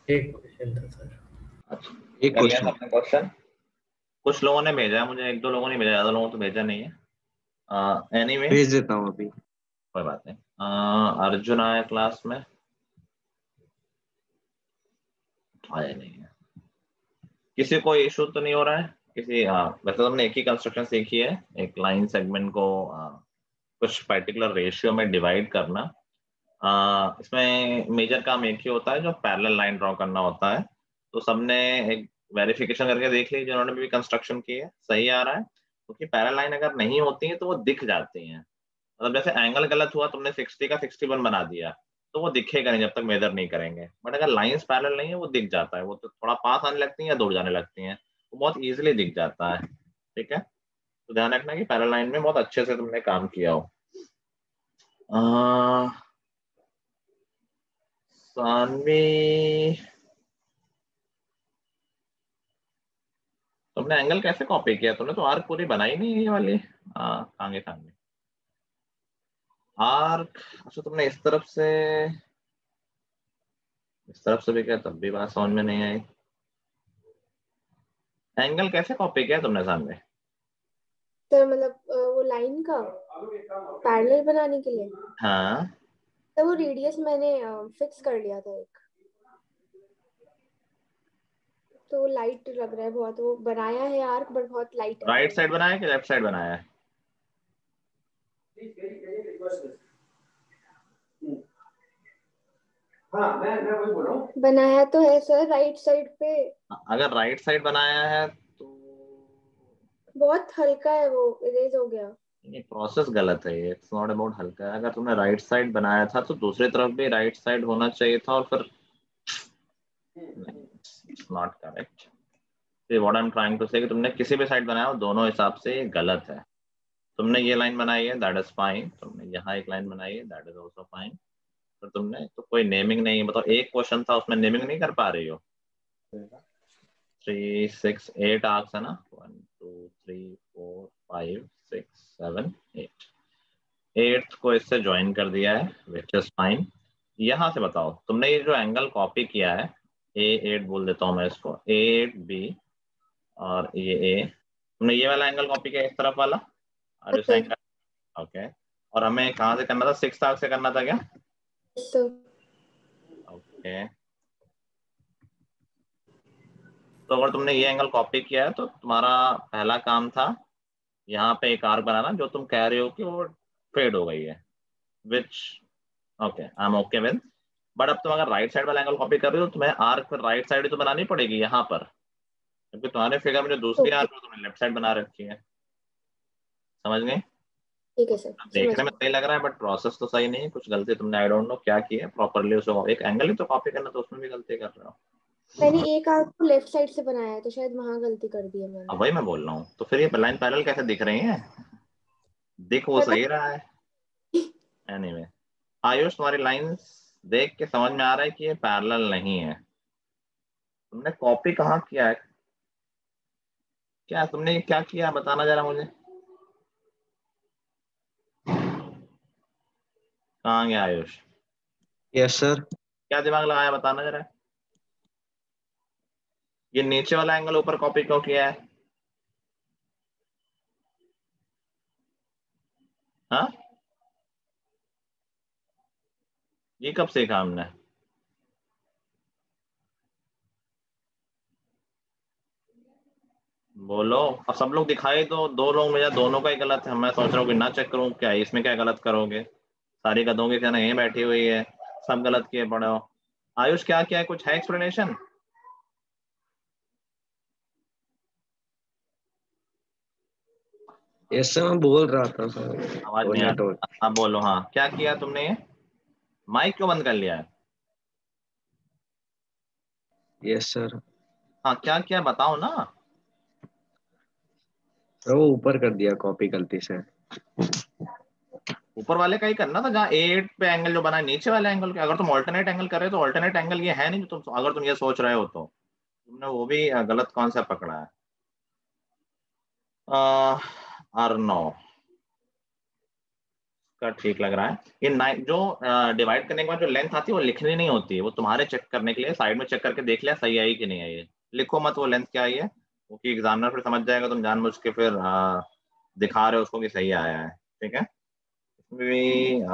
एक क्वेश्चन था सर। अच्छा, एक कर लिया क्वेश्चन। आपने क्वेश्चन? कुछ लोगों ने भेजा है मुझे, एक दो लोगों ने भेजा, ज्यादा लोगों को तो भेजा नहीं है। एनीवे भेज देता हूँ अभी। कोई बात नहीं। अर्जुन आया क्लास में? आया नहीं है। किसी को इशू तो नहीं हो रहा है? किसी, वैसे तो हमने एक ही कंस्ट्रक्शन सीखी है, एक लाइन सेगमेंट को कुछ पर्टिकुलर रेशियो में डिवाइड करना। इसमें मेजर काम एक ही होता है, जो पैरेलल लाइन ड्रॉ करना होता है। तो सबने एक वेरिफिकेशन करके देख ली, जिन्होंने भी कंस्ट्रक्शन की है, सही आ रहा है। क्योंकि पैरेलल लाइन अगर नहीं होती है तो वो दिख जाती हैं। मतलब जैसे एंगल गलत हुआ, तुमने 60 का 61 बना दिया, तो वो दिखेगा नहीं जब तक मेजर नहीं करेंगे। बट अगर लाइंस पैरेलल नहीं है, वो दिख जाता है। वो तो थोड़ा पास आने लगती है या दूर जाने लगती हैं, वो बहुत इजीली दिख जाता है। ठीक है, तो ध्यान रखना कि पैरेलल लाइन में बहुत अच्छे से तुमने काम किया हो। सानवी, तुमने एंगल कैसे कॉपी किया? तुमने तो आर्क पूरी बनाई नहीं है ये वाली। खांगे खांगे आर्क। अच्छा, तुमने इस तरफ से भी किया, तब भी बात समझ में नहीं आई। एंगल कैसे कॉपी किया तुमने सामने? तो मतलब वो लाइन का पैरेलल बनाने के लिए, हाँ, तो वो रेडियस मैंने फिक्स कर लिया था एक। तो वो लाइट लग रहा है बहुत, वो बनाया है आर्क बट बहुत लाइट है। राइट साइड बनाया कि लेफ्ट साइड बनाया है? हाँ, मैं वही बोल रहा हूँ, बनाया तो है सर राइट साइड पे। अगर राइट साइड बनाया है तो बहुत हल्का है, वो इरेज हो गया। ये प्रोसेस गलत है। ये इट्स नॉट अबाउट हल्का है। अगर तुमने राइट साइड बनाया था तो दूसरी तरफ भी राइट साइड होना चाहिए था, और फिर नहीं, it's not correct. What I am trying to say, कि तुमने किसी भी साइड बनाया हो, दोनों हिसाब से ये गलत है। तुमने ये लाइन बनाई है, दैट इज फाइन। तुमने यहाँ एक लाइन बनाई है, दैट इज ऑल्सो फाइन। पर तुमने तो कोई नेमिंग नहीं, मतलब एक क्वेश्चन था उसमें नेमिंग नहीं कर पा रही हो। 3 6 8 आर्क्स है ना, 1 2 3 4 5 6 7 8। एट्थ को इससे ज्वाइन कर दिया है, विच इज फाइन। यहाँ से बताओ, तुमने ये जो एंगल कॉपी किया है, A8 बोल देता हूँ मैं इसको, A8B, और ये A, तुमने ये वाला एंगल कॉपी किया, इस तरफ वाला, और इस सर, एंगल। ओके, और हमें कहाँ से करना था? 6 आर्क से करना था क्या? तो ओके, तो अगर तुमने ये एंगल कॉपी किया है तो तुम्हारा पहला काम था यहाँ पे एक आर्क बनाना, जो तुम कह रहे हो कि वो फेड हो गई है, which okay, I am okay with. But अब तुम अगर राइट साइड वाला एंगल कॉपी कर रहे हो तो तुम्हें आर्क फिर राइट साइड ही तो बनानी पड़ेगी यहाँ पर, क्योंकि तुम्हारे फिगर में जो दूसरी ओके, आर्क है तुमने लेफ्ट साइड बना रखी है। समझ गए? ठीक है सर, समझ देखने में गए। सही लग रहा है बट प्रोसेस तो सही नहीं है, कुछ गलती तुमने आई डोंट नो क्या की है प्रॉपरली। उसको एक एंगल ही तो कॉपी करना, तो उसमें भी गलती कर रहे हो। मैंने एक आर्क को लेफ्ट साइड से बनाया है, तो शायद वहां गलती कर दी है मैंने। अब वही मैं बोल रहा हूँ, तो फिर ये लाइन पैरेलल कैसे दिख रही है? दिख वो पता सही रहा है। एनीवे, आयुष, तुम्हारी लाइंस देख के समझ में आ रहा है कि ये पैरेलल नहीं है। तुमने कॉपी कहाँ किया है? क्या तुमने ये क्या किया, बताना जरा मुझे। कहाँ गया आयुष? Yes sir. क्या दिमाग लगाया, बताना जरा। ये नीचे वाला एंगल ऊपर कॉपी क्यों किया है? हाँ, ये कब सीखा हमने? बोलो। अब सब लोग दिखाई तो दो लोग में, या दोनों का ही गलत है? मैं सोच रहा हूँ कि ना चेक करूँ क्या, इसमें क्या गलत करोगे? सारी गधों की क्या यहीं बैठी हुई है, सब गलत किए पड़े हो। आयुष क्या क्या है, कुछ है एक्सप्लेनेशन? यस सर, मैं बोल रहा था सर, आवाज वो नहीं आ नेटवर्क। रही, अब बोलो। हाँ, क्या किया तुमने ये? माइक क्यों बंद कर लिया है? Yes sir. हाँ, क्या क्या बताओ ना। तो वो ऊपर कर दिया कॉपी गलती से। ऊपर वाले का ही करना था, जहाँ A8 पे एंगल जो बना है, नीचे वाले एंगल के। अगर तुम ऑल्टरनेट एंगल कर रहे हो तो ऑल्टरनेट एंगल ये है नहीं, जो तुम, अगर तुम ये सोच रहे हो तो तुमने वो भी गलत कॉन्सेप्ट पकड़ा है। अर्नो, आपका ठीक लग रहा है। ये 9 जो डिवाइड करने के बाद जो लेंथ आती है वो लिखनी नहीं होती है, वो तुम्हारे चेक करने के लिए साइड में चेक करके देख लिया सही आई कि नहीं आई है। लिखो मत वो लेंथ क्या आई है, क्योंकि एग्जामिनर फिर समझ जाएगा तुम जानबूझ के फिर दिखा रहे हो उसको कि सही आया है। ठीक है, भी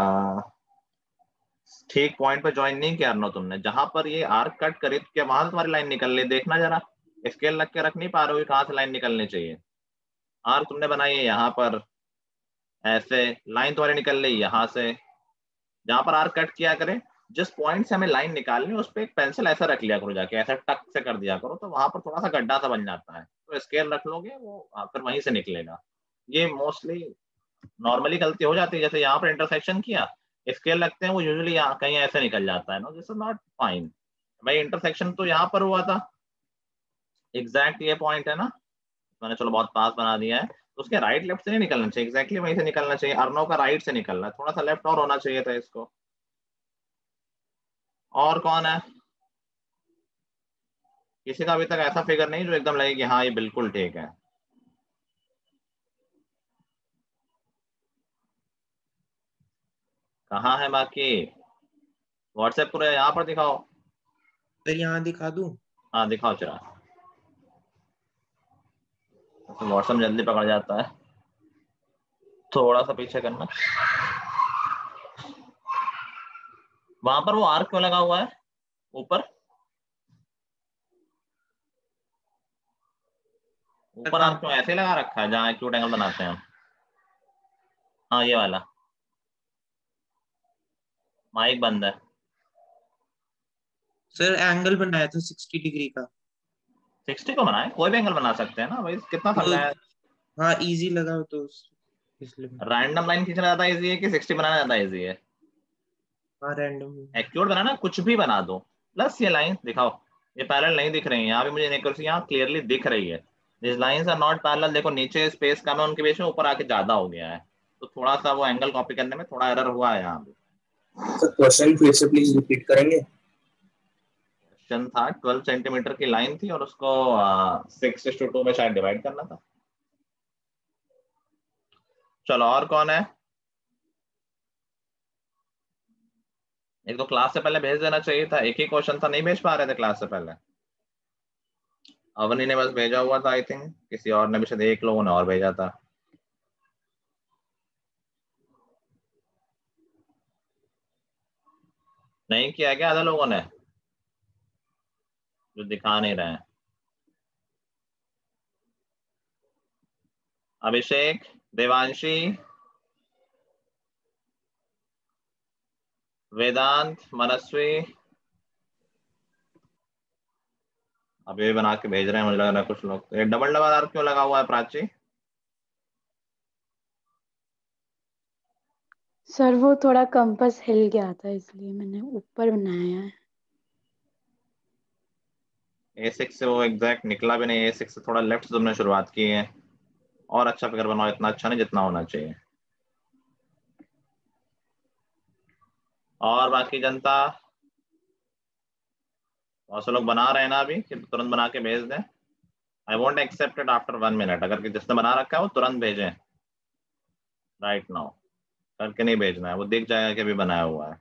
ठीक पॉइंट पे ज्वाइन नहीं किया ना तुमने, जहां पर ये आर्क कट करे तो क्या वहां से तुम्हारी लाइन निकल ले, देखना जरा। स्केल रख के रख नहीं पा रहे हो कहाँ से लाइन निकलनी चाहिए। आर्क तुमने बनाई है यहाँ पर, ऐसे लाइन तुम्हारी निकल रही यहाँ से, जहां पर आर्क कट किया करे जिस पॉइंट से हमें लाइन निकालनी है उस पर एक पेंसिल ऐसा रख लिया करो, जाके ऐसा टक से कर दिया करो, तो वहां पर थोड़ा सा गड्ढा सा बन जाता है, तो स्केल रख लोगे वो फिर वहीं से निकलेगा। ये मोस्टली नॉर्मली गलती हो जाती है, जैसे यहाँ पर इंटरसेक्शन किया, स्केल रखते हैं वो यूजुअली कहीं ऐसे निकल जाता है, no this is not fine. भाई इंटरसेक्शन तो यहाँ पर हुआ था, एग्जैक्ट ये पॉइंट है ना, मैंने चलो बहुत पास बना दिया है, तो उसके राइट लेफ्ट से नहीं निकलना चाहिए, एग्जैक्टली वहीं से निकलना चाहिए। अर्नव का राइट से निकलना है, थोड़ा सा लेफ्ट और होना चाहिए था इसको। और कौन है, किसी का अभी तक ऐसा फिगर नहीं जो एकदम लगे कि हाँ ये बिल्कुल ठीक है। कहाँ है बाकी, व्हाट्सएप पूरे यहाँ पर दिखाओ। सर यहाँ दिखा दूं? हाँ दिखाओ चला, व्हाट्सएप जल्दी पकड़ जाता है, थोड़ा सा पीछे करना। वहां पर वो आर्क क्यों लगा हुआ है ऊपर, ऊपर आर्क क्यों ऐसे लगा रखा है जहाँ एक्यूट एंगल बनाते हैं हम? हाँ ये वाला माइक बंद है। सर एंगल बनाया था 60 डिग्री का। 60 को बनाए, कोई भी एंगल बना सकते हैं ना भाई, कितना तो फंडा है। हाँ इजी लगा तो इसलिए। रैंडम लाइन खींचना ज्यादा इजी है कि 60 बनाना ज्यादा इजी है? हाँ रैंडम। एक्यूट बनाना कुछ भी बना दो, प्लस ये लाइन दिखाओ, ये पैरेलल नहीं दिख रही है, यहाँ भी मुझे इनएक्यूरेसी यहाँ क्लियरली दिख रही है, this lines are not parallel. देखो नीचे स्पेस कम है उनके बीच में, ऊपर आके ज्यादा हो गया है, तो थोड़ा सा वो एंगल कॉपी करने में थोड़ा एरर हुआ है यहाँ पे। सर क्वेश्चन फिर से प्लीज रिपीट करेंगे। क्वेश्चन था 12 सेंटीमीटर की लाइन थी और उसको 6:2 में शायद डिवाइड करना था। चलो और कौन है, एक तो क्लास से पहले भेज देना चाहिए था, एक ही क्वेश्चन था, नहीं भेज पा रहे थे क्लास से पहले। अवनी ने बस भेजा हुआ था, आई थिंक किसी और ने भी शायद एक लोगों ने और भेजा था। नहीं किया क्या आधा लोगों ने, जो दिखा नहीं रहे हैं? अभिषेक, देवांशी, वेदांत, मनस्वी, अब ये बना के भेज रहे हैं मुझे लग रहा है कुछ लोग। तो ये डबल डबल आर क्यों लगा हुआ है प्राची? सर वो थोड़ा कंपास हिल गया था इसलिए मैंने ऊपर बनाया है। A6 से वो एग्जैक्ट निकला भी नहीं, A6 से थोड़ा लेफ्ट से तुमने शुरुआत की है, और अच्छा फिगर बनाओ, इतना अच्छा नहीं जितना होना चाहिए। और बाकी जनता, बहुत से लोग बना रहे हैं ना अभी, कि तुरंत बना के भेज दें। I won't accept it after 1 minute, अगर कि जिसने बना रखा है वो तुरंत भेजें राइट नाउ, करके नहीं भेजना है, वो दिख जाएगा कि अभी बनाया हुआ है।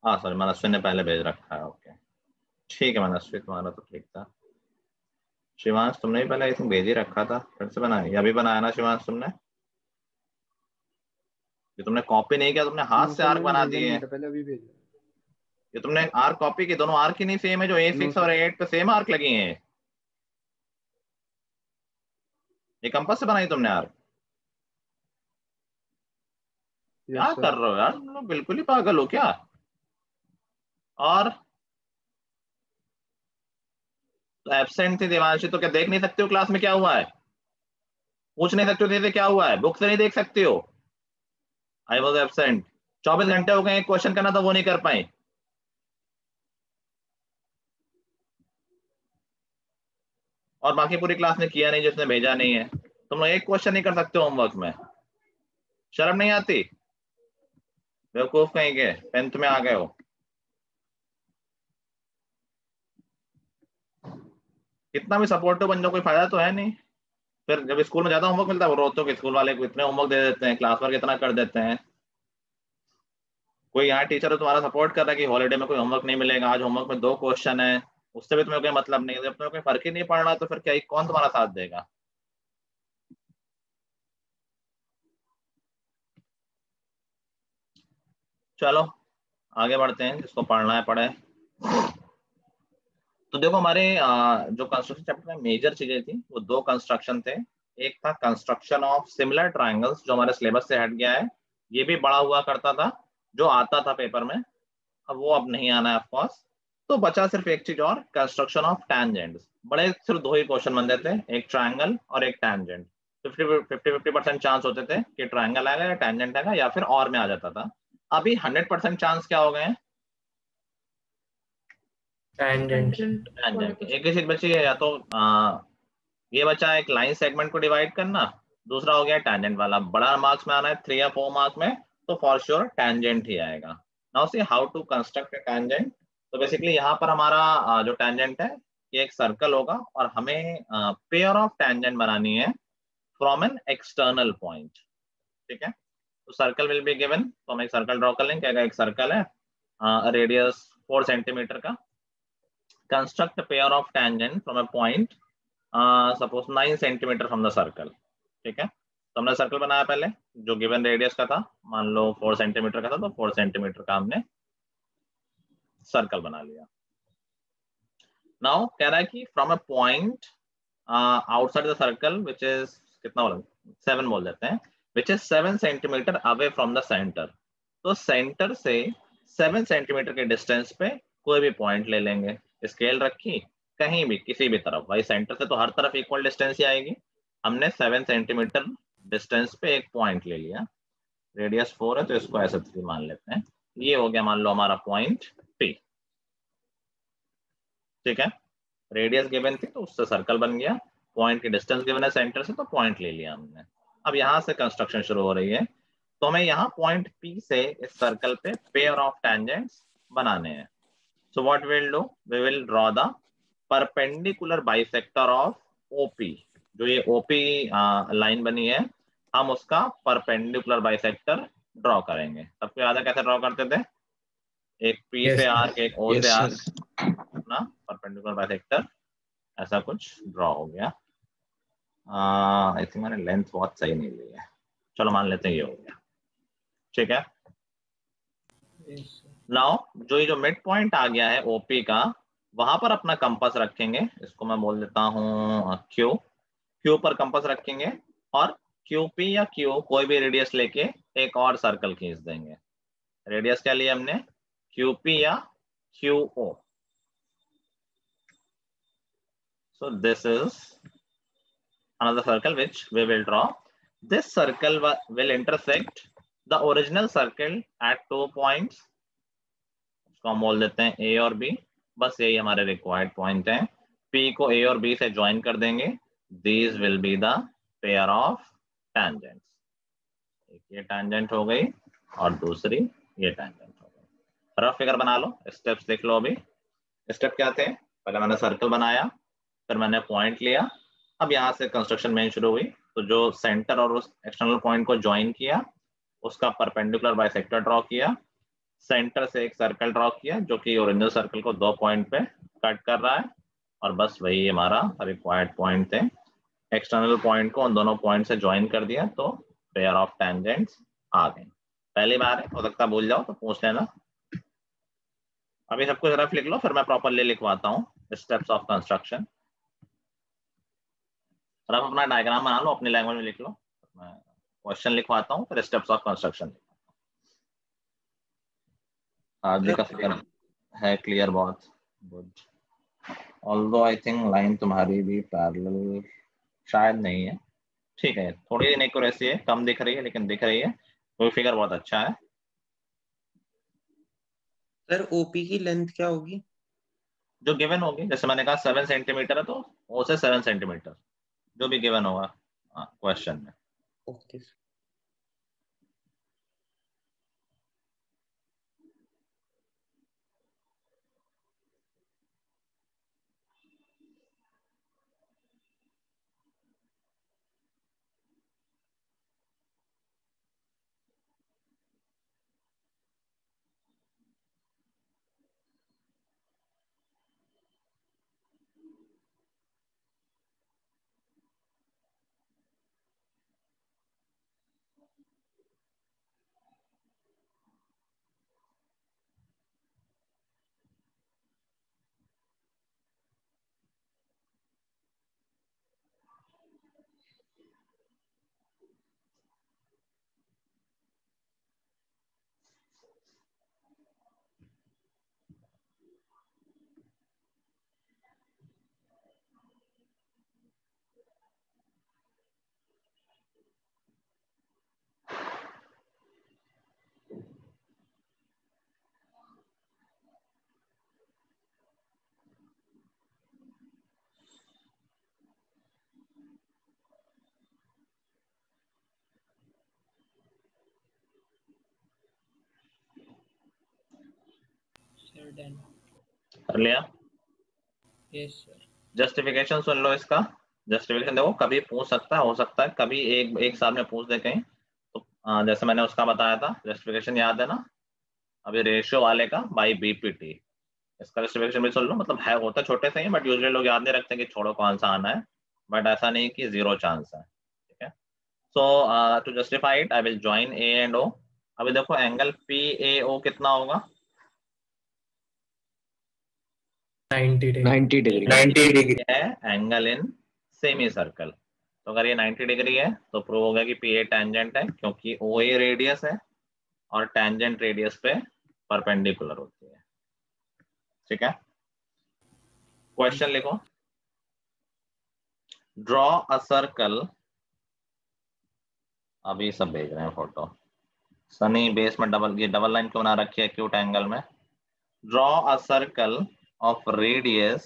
हाँ सॉरी, मनस्वी ने पहले भेज रखा है, ओके ठीक है मनस्वी, तुम्हारा तो ठीक था। शिवांश तुमने भी पहले आई थिंक भेज ही रखा था, फिर से बनाया या अभी बनाया ना शिवांश तुमने? ये तुमने कॉपी नहीं किया, तुमने हाथ से आर्क बना दिए हैं। पहले अभी भेजा। ये तुमने आर्क कॉपी की, दोनों आर्क ही नहीं सेम है, जो A6 और A8 पे सेम आर्क लगी हैं। ये कंपास से बनाई तुमने आर्क? क्या कर रहे हो यार तुम लोग, बिल्कुल ही पागल हो क्या? और तो एब्सेंट थी देवांशी, तो क्या देख नहीं सकते हो क्लास में क्या हुआ है? पूछ नहीं सकते हो क्या हुआ है? बुक से नहीं देख सकते हो? आई वॉज एब्सेंट, 24 घंटे हो गए, एक क्वेश्चन करना था वो नहीं कर पाए। और बाकी पूरी क्लास ने किया नहीं, जिसने भेजा नहीं है। तुम लोग एक क्वेश्चन नहीं कर सकते होमवर्क में, शर्म नहीं आती? बेवकूफ कहीं के, 10th में आ गए हो। कितना भी सपोर्टिव बन जाओ कोई फायदा तो है नहीं। फिर जब स्कूल में ज्यादा होमवर्क मिलता है वो रोते हो कि स्कूल वाले को इतने होमवर्क दे देते हैं, क्लास वर्क इतना कर देते हैं। कोई यहाँ टीचर तुम्हारा सपोर्ट कर रहा है कि हॉलीडे में कोई होमवर्क नहीं मिलेगा, आज होमवर्क में 2 क्वेश्चन है, उससे भी तुम्हें कोई मतलब नहीं है। जब तुम्हें कोई फर्क ही नहीं पड़ रहा तो फिर क्या कौन तुम्हारा साथ देगा? चलो आगे बढ़ते हैं, जिसको पढ़ना है पढ़े। तो देखो हमारे जो कंस्ट्रक्शन चैप्टर में मेजर चीजें थी वो 2 कंस्ट्रक्शन थे। एक था कंस्ट्रक्शन ऑफ सिमिलर ट्रायंगल्स, जो हमारे सिलेबस से हट गया है, ये भी बड़ा हुआ करता था, जो आता था पेपर में, अब वो अब नहीं आना है ऑफकोर्स। तो बचा सिर्फ एक चीज और, कंस्ट्रक्शन ऑफ टैंजेंट्स। बड़े सिर्फ 2 ही क्वेश्चन बनते थे, एक ट्रायंगल और एक टैंजेंट। 50-50% चांस होते थे कि ट्रायंगल आएगा या टैंजेंट आएगा, या फिर और में आ जाता था। अभी 100% चांस क्या हो गए हैं? टेंजेंट। टैंजेंट। एक ही चीज बची है, या तो ये बचा है एक लाइन सेगमेंट को डिवाइड करना, दूसरा हो गया टैंजेंट वाला। बड़ा मार्क्स में आना है 3 या 4 मार्क्स में, तो फॉर श्योर टैंजेंट ही आएगा। Now see how to construct a tangent. तो बेसिकली यहाँ पर हमारा जो टैंजेंट है ये एक सर्कल होगा, और हमें पेयर ऑफ टैंजेंट बनानी है फ्रॉम एन एक्सटर्नल पॉइंट। ठीक है, तो सर्कल विल बी गिवन, तो हम एक सर्कल ड्रॉ कर लेंगे। क्या एक सर्कल है, रेडियस 4 सेंटीमीटर का। Construct pair of tangent from a point suppose 9 centimetre from the circle. ठीक है, तो हमने सर्कल बनाया पहले जो गिवन रेडियस का था, मान लो 4 सेंटीमीटर का था, तो 4 सेंटीमीटर का हमने सर्कल बना लिया। नाउ कह रहा है कि from a point outside the circle which is, कितना बोला, 7 बोल देते हैं, which is 7 centimetre away from the centre. तो सेंटर से 7 सेंटीमीटर के डिस्टेंस पे कोई भी पॉइंट ले लेंगे, स्केल रखी कहीं भी किसी भी तरफ, भाई सेंटर से तो हर तरफ इक्वल डिस्टेंस ही आएगी। हमने 7 सेंटीमीटर डिस्टेंस पे एक पॉइंट ले लिया, रेडियस 4 है तो इसको ऐसे 3 मान लेते हैं। ये हो गया मान लो हमारा पॉइंट P। ठीक है, रेडियस गिवन थी तो उससे सर्कल बन गया, पॉइंट की डिस्टेंस गिवन है सेंटर से तो पॉइंट ले लिया हमने। अब यहाँ से कंस्ट्रक्शन शुरू हो रही है, तो हमें यहाँ पॉइंट P से इस सर्कल पे पेयर ऑफ टैंजेंट्स बनाने हैं। So what will do, we will draw the perpendicular bisector of OP। जो ये OP लाइन बनी है, हम उसका परपेंडिकुलर बाइसेक्टर ड्रॉ करेंगे। सबको याद है कैसे ड्रॉ करते थे? एक P Yes, से sir. आर्क, एक O यस से सर। आर्क, अपना परपेंडिकुलर बाइसेक्टर ऐसा कुछ ड्रॉ हो गया। आई थिंक मैंने लेंथ बहुत सही नहीं ली है, चलो मान लेते हैं ये हो गया। ठीक है, नाउ जो मिड पॉइंट आ गया है OP का, वहां पर अपना कंपास रखेंगे। इसको मैं बोल देता हूँ Q पर कंपास रखेंगे, और QP या Q कोई भी रेडियस लेके एक और सर्कल खींच देंगे। रेडियस क्या लिया हमने, QP या QO। So this is another circle which we will draw. This circle will intersect the original circle at 2 points. इसको हम बोल देते हैं A और B। बस यही हमारे रिक्वायर्ड पॉइंट हैं। P को A और B से ज्वाइन कर देंगे। These will be the pair of tangents. एक ये tangent हो गई और दूसरी ये tangent हो गई। रफ फिगर बना लो, स्टेप्स देख लो। अभी स्टेप क्या थे, पहले मैंने सर्कल बनाया, फिर मैंने पॉइंट लिया। अब यहाँ से कंस्ट्रक्शन मेन शुरू हुई, तो जो सेंटर और उस एक्सटर्नल पॉइंट को ज्वाइन किया, उसका परपेंडिकुलर बाइसेक्टर ड्रॉ किया, सेंटर से एक सर्कल ड्रॉ किया जो कि ओरिजिनल सर्कल को 2 पॉइंट पे कट कर रहा है, और बस वही हमारा रिक्वायर्ड पॉइंट थे। एक्सटर्नल पॉइंट को उन दोनों पॉइंट से ज्वाइन कर दिया, तो पेयर ऑफ टैंजेंट्स आ गए। पहली बार है, हो सकता है भूल जाओ तो पूछ लेना। अभी सब कुछ रफ लिख लो, फिर मैं प्रॉपरली लिखवाता हूँ स्टेप्स ऑफ कंस्ट्रक्शन। रफ अपना डायग्राम बना लो, अपनी लैंग्वेज में लिख लो। मैं क्वेश्चन लिखवाता हूँ, फिर स्टेप्स ऑफ कंस्ट्रक्शन। हार्दिक का फिगर है क्लियर, बहुत good. Although I think line तुम्हारी भी पैरेलल शायद नहीं है। ठीक है, थोड़ी इनएक्यूरेसी है, कम दिख रही है लेकिन दिख रही है, तो फिगर बहुत अच्छा है। सर OP की लेंथ क्या होगी? जो गिवन होगी, जैसे मैंने कहा 7 सेंटीमीटर है, तो O से 7 सेंटीमीटर जो भी गिवन होगा क्वेश्चन में। Okay sir. डन। कर लिया? Yes sir. जस्टिफिकेशन सुन लो इसका। जस्टिफिकेशन देखो, कभी पूछ सकता है, हो सकता है कभी एक साल में पूछ दे कहीं, तो जैसे मैंने उसका बताया था जस्टिफिकेशन, याद है ना अभी रेशियो वाले का बाई बीपीटी, इसका जस्टिफिकेशन भी सुन लो। मतलब है, होता छोटे से ही, बट यूजुअली लोग याद नहीं रखते कि छोड़ो कौन सा आना है, बट ऐसा नहीं कि जीरो चांस है, ठीक है। So to justify it I will join A and O. अभी देखो एंगल पी ए ओ कितना होगा? 90 डिग्री। 90 डिग्री। 90 डिग्री। है एंगल इन सेमी सर्कल। तो अगर ये 90 डिग्री है तो प्रूव हो गया कि पी ए टेंजेंट है, क्योंकि ओ ए रेडियस है और टेंजेंट रेडियस पे परपेंडिकुलर होती है, ठीक है। क्वेश्चन लिखो, ड्रॉ अ सर्कल, अभी सब भेज रहे हैं फोटो, सनी बेस में डबल, ये डबल लाइन क्यों बना रखी है एक्यूट एंगल में? Draw a circle of radius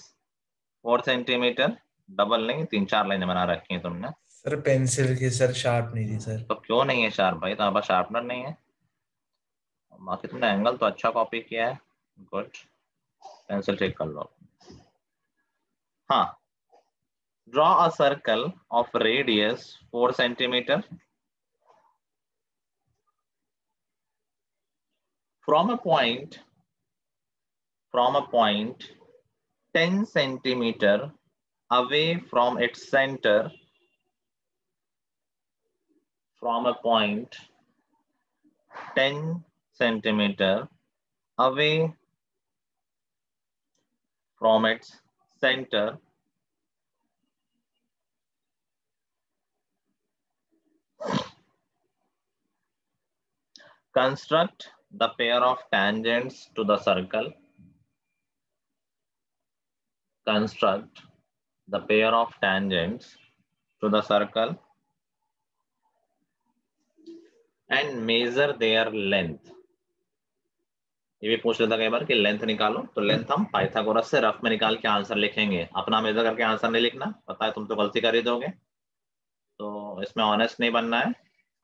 4 centimetre, double नहीं 3-4 लाइनें बना रखी हैं तुमने। सर पेंसिल की सर शार्प नहीं थी सर। तो क्यों नहीं है शार्प भाई? तो शार्पनर नहीं है, बाकी तुमने एंगल तो अच्छा कॉपी किया है, गुड। पेंसिल चेक कर लो। हाँ, draw a circle of radius 4 centimetre from a point 10 centimeter away from its center, from a point 10 centimeter away from its center, construct the pair of tangents to the circle, construct the pair of tangents to the circle and measure their length. ये भी पूछ लेता कई बार कि length निकालो, तो length हम Pythagoras से रफ में निकाल के आंसर लिखेंगे, अपना मेजर करके आंसर नहीं लिखना, पता है तुम तो गलती कर ही दोगे, तो इसमें ऑनेस्ट नहीं बनना है।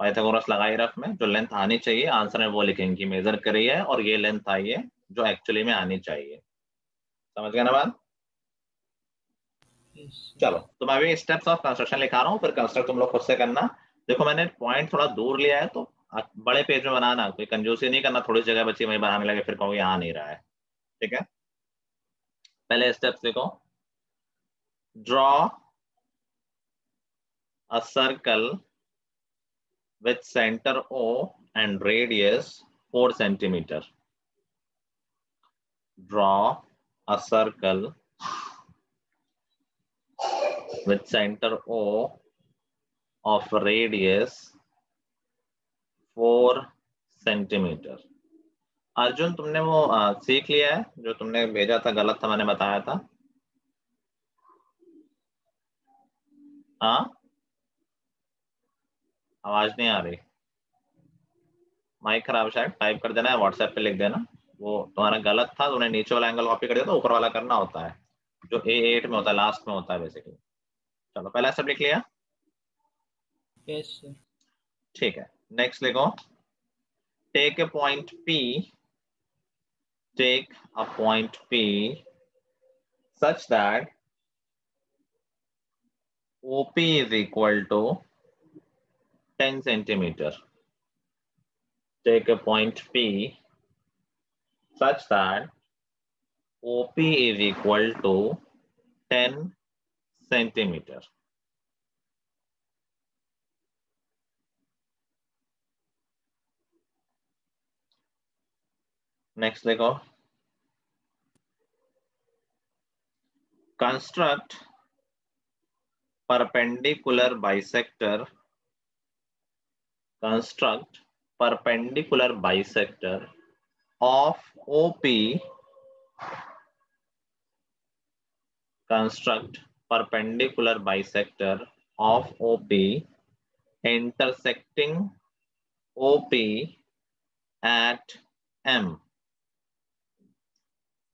पाइथागोरस लगाई रफ में, जो लेंथ आनी चाहिए आंसर में वो लिखेंगे कि मेजर करी है और ये लेंथ आई है जो एक्चुअली में आनी चाहिए। समझ गए ना बात? चलो, तो मैं अभी स्टेप्स ऑफ कंस्ट्रक्शन लिखा रहा हूँ, फिर कंस्ट्रक्ट तुम लोग खुद से करना। देखो मैंने पॉइंट थोड़ा दूर लिया है, तो बड़े पेज में बनाना, कोई कंजूसी नहीं करना, थोड़ी जगह बची वही बनाने लगे फिर कहोगे आ नहीं रहा है, ठीक है। पहले स्टेप्स देखो, draw a circle with center O and radius 4 centimeter. Draw a circle with center O of radius 4 centimeter. Arjun तुमने वो सीख लिया है जो तुमने भेजा था, गलत था मैंने बताया था? हाँ, आवाज नहीं आ रही, माइक खराब शायद, टाइप कर देना है व्हाट्सएप पे लिख देना, वो तुम्हारा गलत था, तुमने नीचे वाला एंगल कॉपी कर दिया, तो ऊपर वाला करना होता है जो A8 में होता है, लास्ट में होता है बेसिकली। चलो पहला स्टेप लिख लिया? Yes sir. ठीक है, नेक्स्ट लिखो, take a point P, take a point P such that OP is equal to 10 centimeter. Take a point P such that OP is equal to 10 centimeter. Next देखो, construct perpendicular bisector, construct perpendicular bisector of OP, construct perpendicular bisector of OP intersecting OP at M.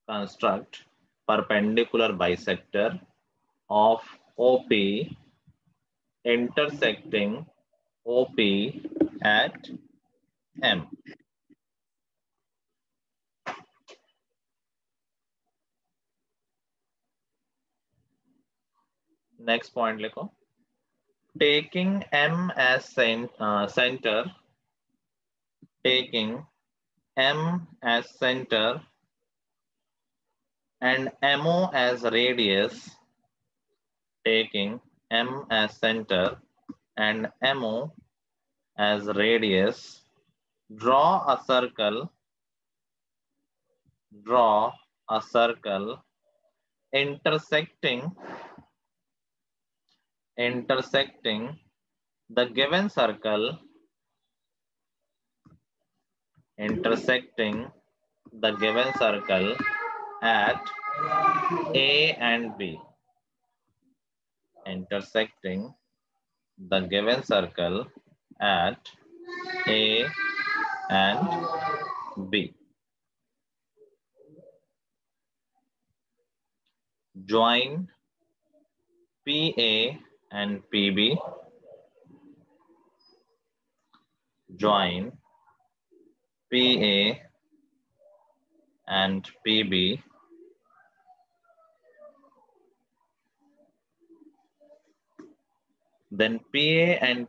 Construct perpendicular bisector of OP intersecting OP at M. Next point लिखो, taking M as center, taking M as center and MO as radius, taking M as center and MO as radius, draw a circle intersecting the given circle at A and B. Intersecting the given circle at A and B. Join PA and PB. Join PA and PB. Then PA and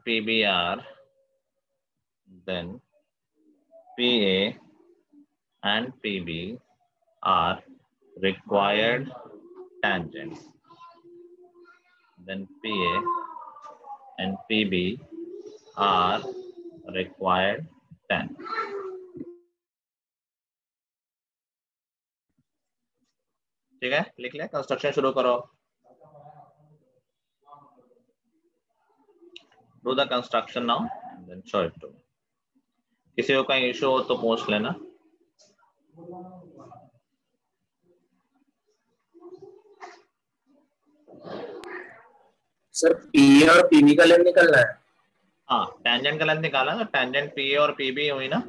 PB are required tangents. Then PA and PB are required tangents. ठीक है, लिख ले, construction शुरू करो. Do the construction now and then show it to me. किसी को कहीं issue हो तो पूछ लेना. सर पी और पीबी का लेंथ निकलना है. हाँ, टेंजेंट का लेंथ निकाला तो टेंजेंट पी और पीबी हुई ना.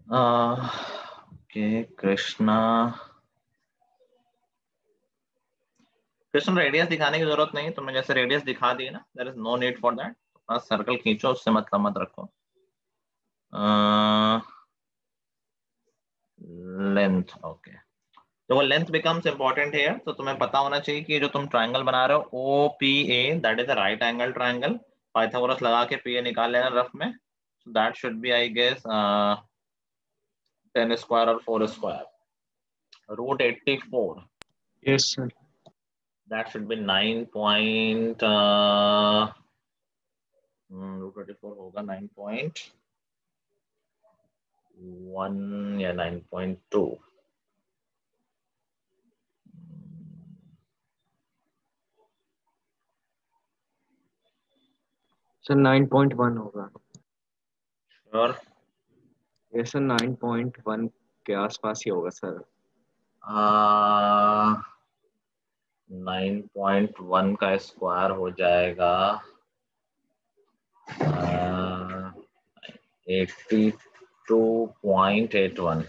Okay, कृष्णा रेडियस दिखाने की जरूरत नहीं, तुमने जैसे रेडियस दिखा दी ना, there is no need for that. अपना सर्कल खींचो, उससे मतलब मत रखो. Length, okay. तो वो लेंथ बिकम्स इंपॉर्टेंट है, तो तुम्हें पता होना चाहिए कि जो तुम ट्रायंगल बना रहे हो OPA, that is a right angle triangle. Pythagoras लगा के PA निकाल लेना रफ में. So that should be I guess 10 square और 4 square. Root 84. Yes, sir. That should be 9 point root 24 होगा 9.1 या 9.2. Sir, 9.1 होगा. Sure. Yes, sir, 9.1 के आसपास ही होगा सर। 9.1 का स्क्वायर हो जाएगा 82.81,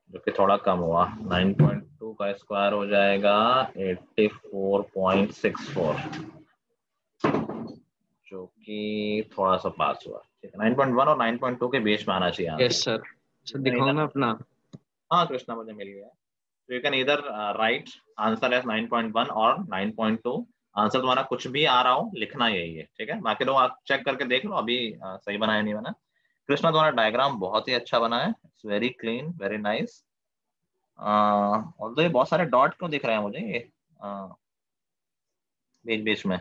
जो कि थोड़ा कम हुआ। 9.2 का स्क्वायर हो जाएगा 84.64, जो कि थोड़ा सा पास हुआ। ठीक है, 9.1 और 9.2 के बीच में आना चाहिए आंसर। Yes sir. सर दिखाओ ना अपना। हाँ कृष्णा, मुझे मिल गया। तो यू कैन इधर राइट आंसर एज 9.1 और 9.2। आंसर तुम्हारा कुछ भी आ रहा हो लिखना यही है, ठीक है। बाकी लोग आप चेक करके देख लो अभी सही बनाया नहीं बना। कृष्णा तुम्हारा डायग्राम बहुत ही अच्छा बना है, it's very clean, very nice. Although ये बहुत सारे डॉट क्यों दिख रहे हैं मुझे ये बीच बीच में?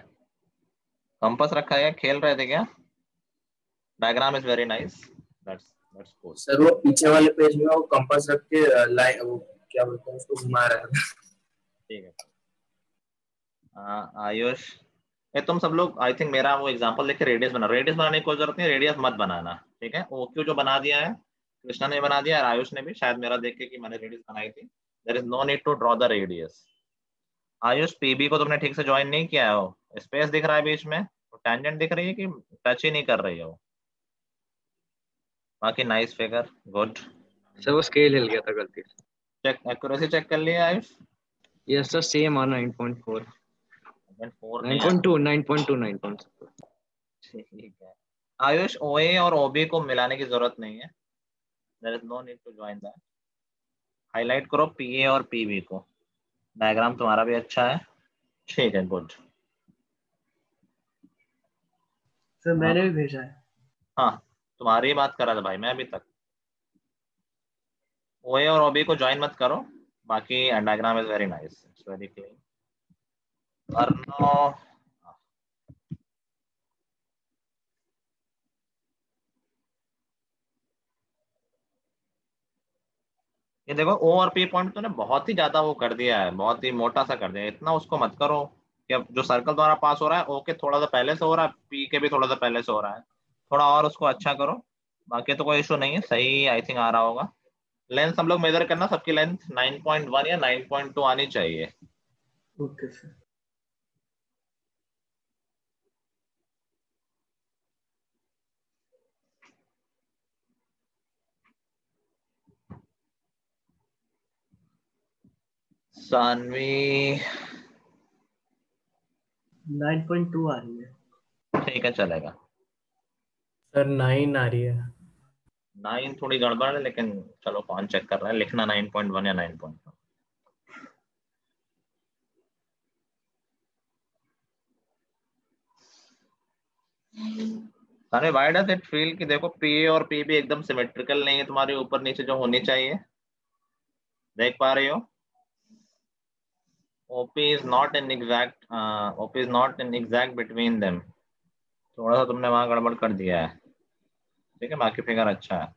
कंपास रखा है, खेल रहे थे क्या? Diagram is very nice, that's good. Sir वो पीछे वाले पेज में वो कंपास रख के लाइन, वो क्या बोलते हैं उसको, घुमा रहा है। ठीक है। आयुष, ये तुम सब लोग आई थिंक मेरा वो एग्जांपल देख के रेडियस बनाने की कोई जरूरत नहीं, रेडियस मत बनाना, ठीक है। ओक्यू जो बना दिया है कृष्णा ने बना दिया और आयुष ने भी, शायद मेरा देख के कि मैंने रेडियस बनाई थी। There is no need to draw the radius. Ayush, PB को तुमने ठीक से ज्वाइन नहीं किया है, वो स्पेस दिख रहा है बीच में, तो टेंजेंट दिख रही है कि टच ही नहीं कर रही है वो? बाकी नाइस फिगर, गुड। सर वो स्केल हिल गया था गलती से। चेक, एक्यूरेसी चेक कर लिया आयुष? यस सर, सेम और 9.4 9.2 9.2 ठीक है। आयुष, ओए और ओबी को मिलाने की जरूरत नहीं है, there is no need to join that. Highlight करो पीए और पीबी को। डायग्राम तुम्हारा भी अच्छा है, ठीक है, गुड। सर मैंने भी भेजा है। हाँ, तुम्हारी बात कर रहा था भाई मैं अभी तक। ओए और ओबी को ज्वाइन मत करो, बाकी diagram is very nice, it's very clean. अर्नो, ये देखो ओ और पी पॉइंट तो ने बहुत ही ज्यादा वो कर दिया है, बहुत ही मोटा सा कर दिया है, इतना उसको मत करो। कि अब जो सर्कल द्वारा पास हो रहा है ओ के थोड़ा सा पहले से हो रहा है, पी के भी थोड़ा सा पहले से हो रहा है, थोड़ा और उसको अच्छा करो। बाकी तो कोई इशू नहीं है, सही आई थिंक आ रहा होगा। लेंथ सब लोग मेजर करना, सबकी लेंथ 9.1 या 9.2 आनी चाहिए। Okay sir. सानवी 9.2 आ रही है। ठीक है, चलेगा। सर 9 आ रही है। 9 थोड़ी गड़बड़ है, लेकिन चलो कौन चेक कर रहा है, लिखना 9.1 या 9.2। अरे व्हाई डज इट फील कि देखो पी और पी भी एकदम सिमेट्रिकल नहीं है तुम्हारे ऊपर नीचे जो होनी चाहिए, देख पा रही हो? OP is not in exact OP is not in exact between them। थोड़ा सा तुमने वहां गड़बड़ कर दिया है, ठीक है, बाकी फिगर अच्छा है।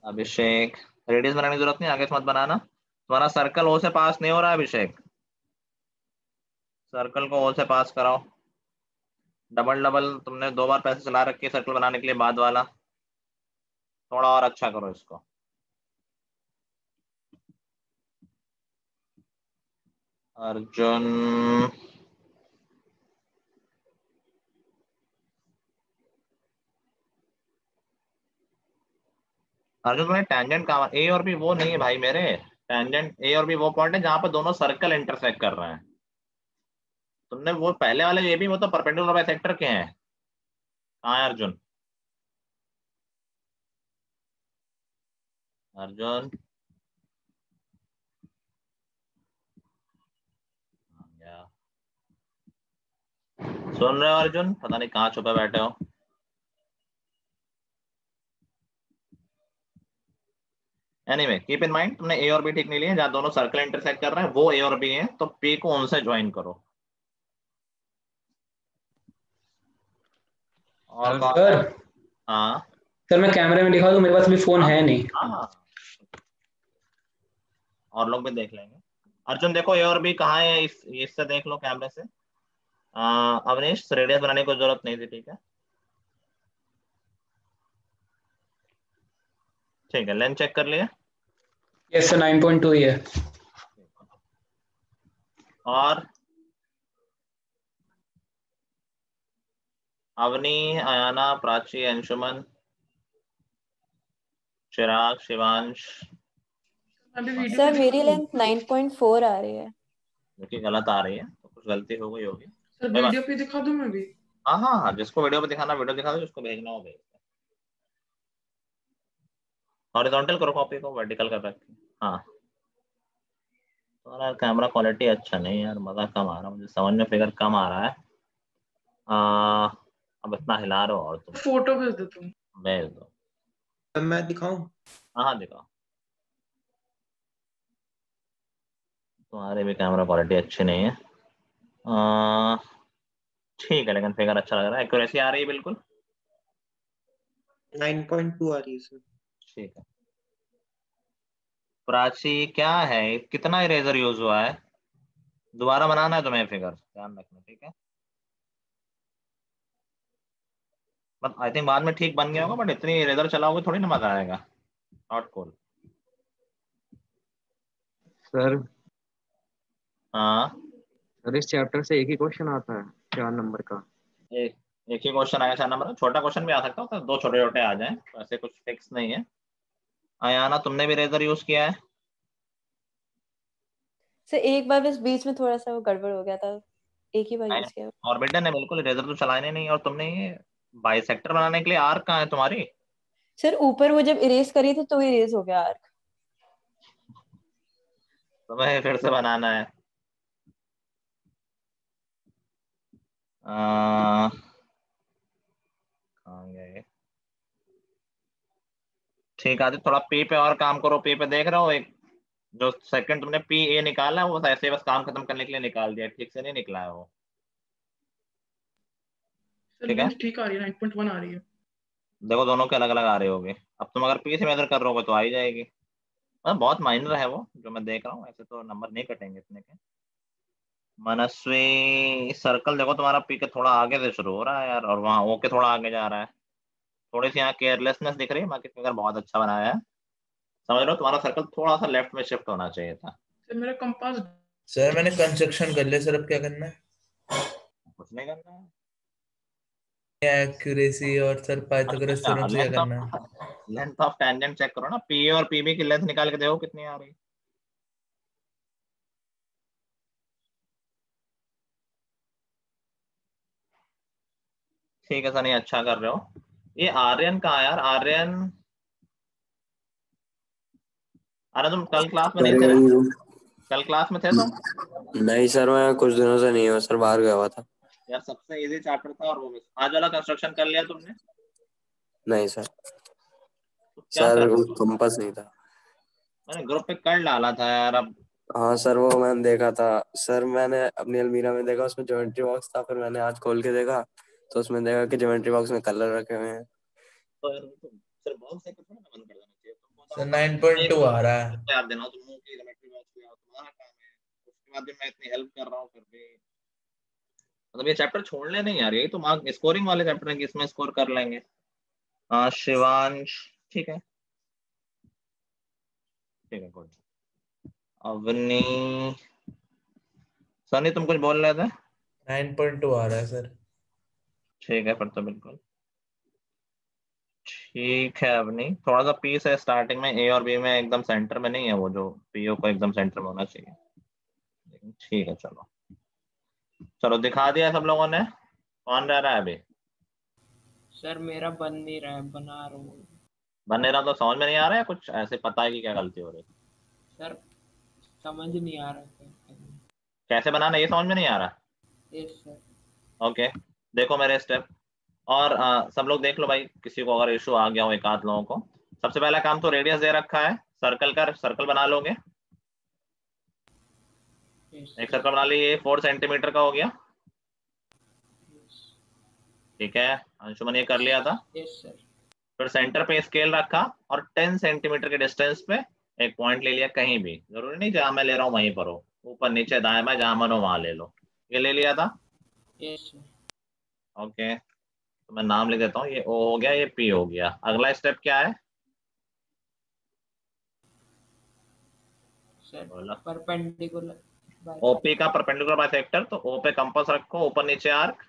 अभिषेक, रेडियस बनाने की जरूरत नहीं, आगे से मत बनाना। तुम्हारा सर्कल ओ से पास नहीं हो रहा है अभिषेक, सर्कल को ओ से पास कराओ। डबल डबल तुमने 2 बार पैसे चला रखी है सर्कल बनाने के लिए, बाद वाला थोड़ा और अच्छा करो इसको। अर्जुन, अर्जुन तुम्हें टेंजेंट कहाँ, ए और बी वो नहीं है भाई मेरे। टेंजेंट ए और बी वो पॉइंट है जहां पर दोनों सर्कल इंटरसेक्ट कर रहे हैं। तुमने वो पहले वाले ये भी, वो तो परपेंडिकुलर बाइसेक्टर के हैं। कहाँ है अर्जुन? अर्जुन सुन रहे हो अर्जुन? पता नहीं कहाँ छुपे बैठे हो। एनीवे कीप इन माइंड, तुमने ए और बी ठीक नहीं लिए, जहाँ दोनों सर्कल इंटरसेक्ट कर रहे हैं वो ए और बी है, तो पी को उनसे ज्वाइन करो। और कौन है? सर हाँ सर मैं कैमरे में दिखा दूं, मेरे पास भी फोन है नहीं। हाँ, और लोग भी देख लेंगे। अर्जुन देखो ए और बी कहाँ है, इससे देख लो कैमरे से। अवनीश, रेडियस बनाने की कोई जरूरत नहीं थी, ठीक है। ठीक है, लेंथ चेक कर लिया। यस सर 9.2 ही है। और अवनी, अयाना, प्राची, अंशुमन, चिराग, शिवांश, सर मेरी लेंथ 9.4 आ रही है। जो कि गलत आ रही है, तो कुछ गलती हो गई होगी। सर कोई बात वीडियो पे दिखा दूं मैं भी? हाँ हाँ हाँ, जिसको वीडियो पे दिखाना वीडियो दिखा दो, जिसको भेजना हो भेज दो। हॉरिजॉन्टल करो कॉपी को, वर्टिकल कर रखे। हाँ, तुम्हारा कैमरा क्वालिटी अच्छा नहीं है यार, मजा कम आ रहा है मुझे, समझ में फिगर कम आ रहा है। अब इतना हिला रहे हो और तुम। फोटो भेज दो तुम। भेज दो। अब मैं दिखाऊं? हाँ हाँ दिखाओ। तुम्हारे भी कैमरा क्वालिटी अच्छी नहीं है। ठीक है, लेकिन फिगर अच्छा लग रहा है, एक्यूरेसी आ रही है बिल्कुल। 9.2 आ रही है सर। ठीक है। प्राची क्या है, कितना इरेजर यूज हुआ है? दोबारा बनाना है तुम्हें फिगर, ध्यान रखना, ठीक है। बट आई थिंक बाद में ठीक बन गया होगा, बट इतनी इरेजर चलाओगे थोड़ी ना मजा आएगा। Not cool. सर हाँ, सर इस चैप्टर से एक ही क्वेश्चन आता है 4 नंबर का। एक एक ही क्वेश्चन आएगा 4 नंबर का, छोटा क्वेश्चन भी आ सकता है, तो दो छोटे छोटे आ जाएं, तो ऐसे कुछ फिक्स नहीं है। अयाना, तुमने भी इरेजर यूज किया है? सर एक बार बस बीच में थोड़ा सा वो गड़बड़ हो गया था, एक ही बार यूज किया। ऑर्बिटल है बिल्कुल, इरेजर तो चलाने नहीं। और तुमने ये बाइसेक्टर बनाने के लिए आर्क कहाँ है तुम्हारी? सर ऊपर वो जब इरेज करी थी तो इरेज हो गया आर्क। तुम्हें फिर से बनाना है। कहाँ गए? ठीक है, थोड़ा पी पे और काम करो। पी पे देख रहे हो, एक जो सेकंड तुमने पी ए निकाला है, वो ऐसे बस काम खत्म करने के लिए निकाल दिया, ठीक से नहीं निकला है वो। सर ठीक है, लेंथ ठीक आ रही है, 9.1 आ रही है। देखो दोनों के अलग अलग आ रहे होगे। अब तुम अगर पी से मेजर कर रहे हो तो आ ही जाएगी। मतलब बहुत माइनर है वो जो मैं देख रहा हूँ, ऐसे तो नंबर नहीं कटेंगे इतने के। मनस्वी, सर्कल देखो तुम्हारा पी के थोड़ा आगे से शुरू हो रहा है यार, और वहाँ ओ के थोड़ा आगे जा रहा है। थोड़ी सी यहाँ केयरलेसनेस दिख रही है, बाकी फिगर बहुत अच्छा बनाया है। समझ लो, तुम्हारा सर्कल थोड़ा सा लेफ्ट में शिफ्ट होना चाहिए था। सर मेरा कंपास। सर मैंने कंस्ट्रक्शन कर लिया सर, अब क्या करना है? कुछ नहीं करना है। एक्यूरेसी और सर पाइथागोरस अच्छा, थ्योरम से क्या करना है? लेंथ ऑफ टेंजेंट चेक करो ना, पी और पीबी की लेंथ निकाल के देखो कितनी आ रही। ठीक है सर, नहीं अच्छा कर रहे हो। ये आर्यन कहाँ है यार? आर्यन, अरे तुम कल क्लास में नहीं थे ना? कल क्लास में थे तुम? नहीं सर, मैं कुछ दिनों से नहीं हूँ सर, बाहर गया हुआ था। यार सबसे इजी चैप्टर था, और वो मिस। आज वाला कंस्ट्रक्शन कर लिया तुमने? नहीं सर, तो क्या सर कर वो रहे हो? कंपास नहीं था। मैंने ग्रुप पे कर डाला था यार। अब हाँ सर, वो मैंने देखा था सर, मैंने अपनी अलमीरा में देखा, उसमें ज्योमेट्री बॉक्स था, फिर मैंने आज खोल के देखा तो उसमें देखा कि ज्योमेट्री बॉक्स में कलर रखे हुए हैं। तो यार सिर्फ बॉक्स एक थोड़ा ना बंद कर देना चाहिए तुमको, तो सर मतलब 9.2 आ रहा है। याद देना तुम की ज्योमेट्री बॉक्स ले आओ, तुम्हारा काम है। उसके बाद भी मैं इतनी हेल्प कर रहा हूँ फिर भी, मतलब ये चैप्टर छोड़ने नहीं यार, यही तो मार्क स्कोरिंग वाले चैप्टर है कि इसमें स्कोर कर लेंगे। हाँ शिवांश, ठीक है ठीक है, गुड। अवनी, सनी तुम कुछ बोल रहे थे? 9.2 आ रहा है सर। ठीक है, पर तो बिल्कुल ठीक है। अवनी, थोड़ा सा पीस है स्टार्टिंग में, ए और बी में एकदम सेंटर में नहीं है, वो जो पीओ को एकदम सेंटर में होना चाहिए, लेकिन ठीक है। चलो चलो, दिखा दिया सब लोगों ने। कौन रह रहा है अभी? सर मेरा बन नहीं रहा है, बना रहा हूँ। बन नहीं रहा तो समझ में नहीं आ रहा है, कुछ ऐसे पता है कि क्या गलती हो रही? सर समझ नहीं आ रहा है। कैसे बनाना ये समझ में नहीं आ रहा? Yes sir. ओके, देखो मेरे स्टेप। और सब लोग देख लो भाई, किसी को अगर इशू आ गया हो, एक आध लोगों को। सबसे पहला काम तो रेडियस दे रखा है, सर्कल का सर्कल बना लोगे। एक सर्कल बना लिए, 4 सेंटीमीटर का हो गया। ठीक है, अंशुमन ये कर लिया था। Yes sir. फिर सेंटर पे स्केल रखा, और 10 सेंटीमीटर के डिस्टेंस पे एक पॉइंट ले लिया, कहीं भी, जरूरी नहीं जहां मैं ले रहा हूँ वहीं पर हो, ऊपर नीचे दाएं बाएं जहां मन हो वहां ले लो। ये ले लिया था। Yes sir. ओके, तो मैं नाम लिख देता हूँ, ये ओ हो गया, ये पी हो गया। अगला स्टेप क्या है? सर बोलो। परपेंडिकुलर ओपी का परपेंडिकुलर बाइसेक्टर, तो ओ पे कंपास रखो ऊपर नीचे आर्क,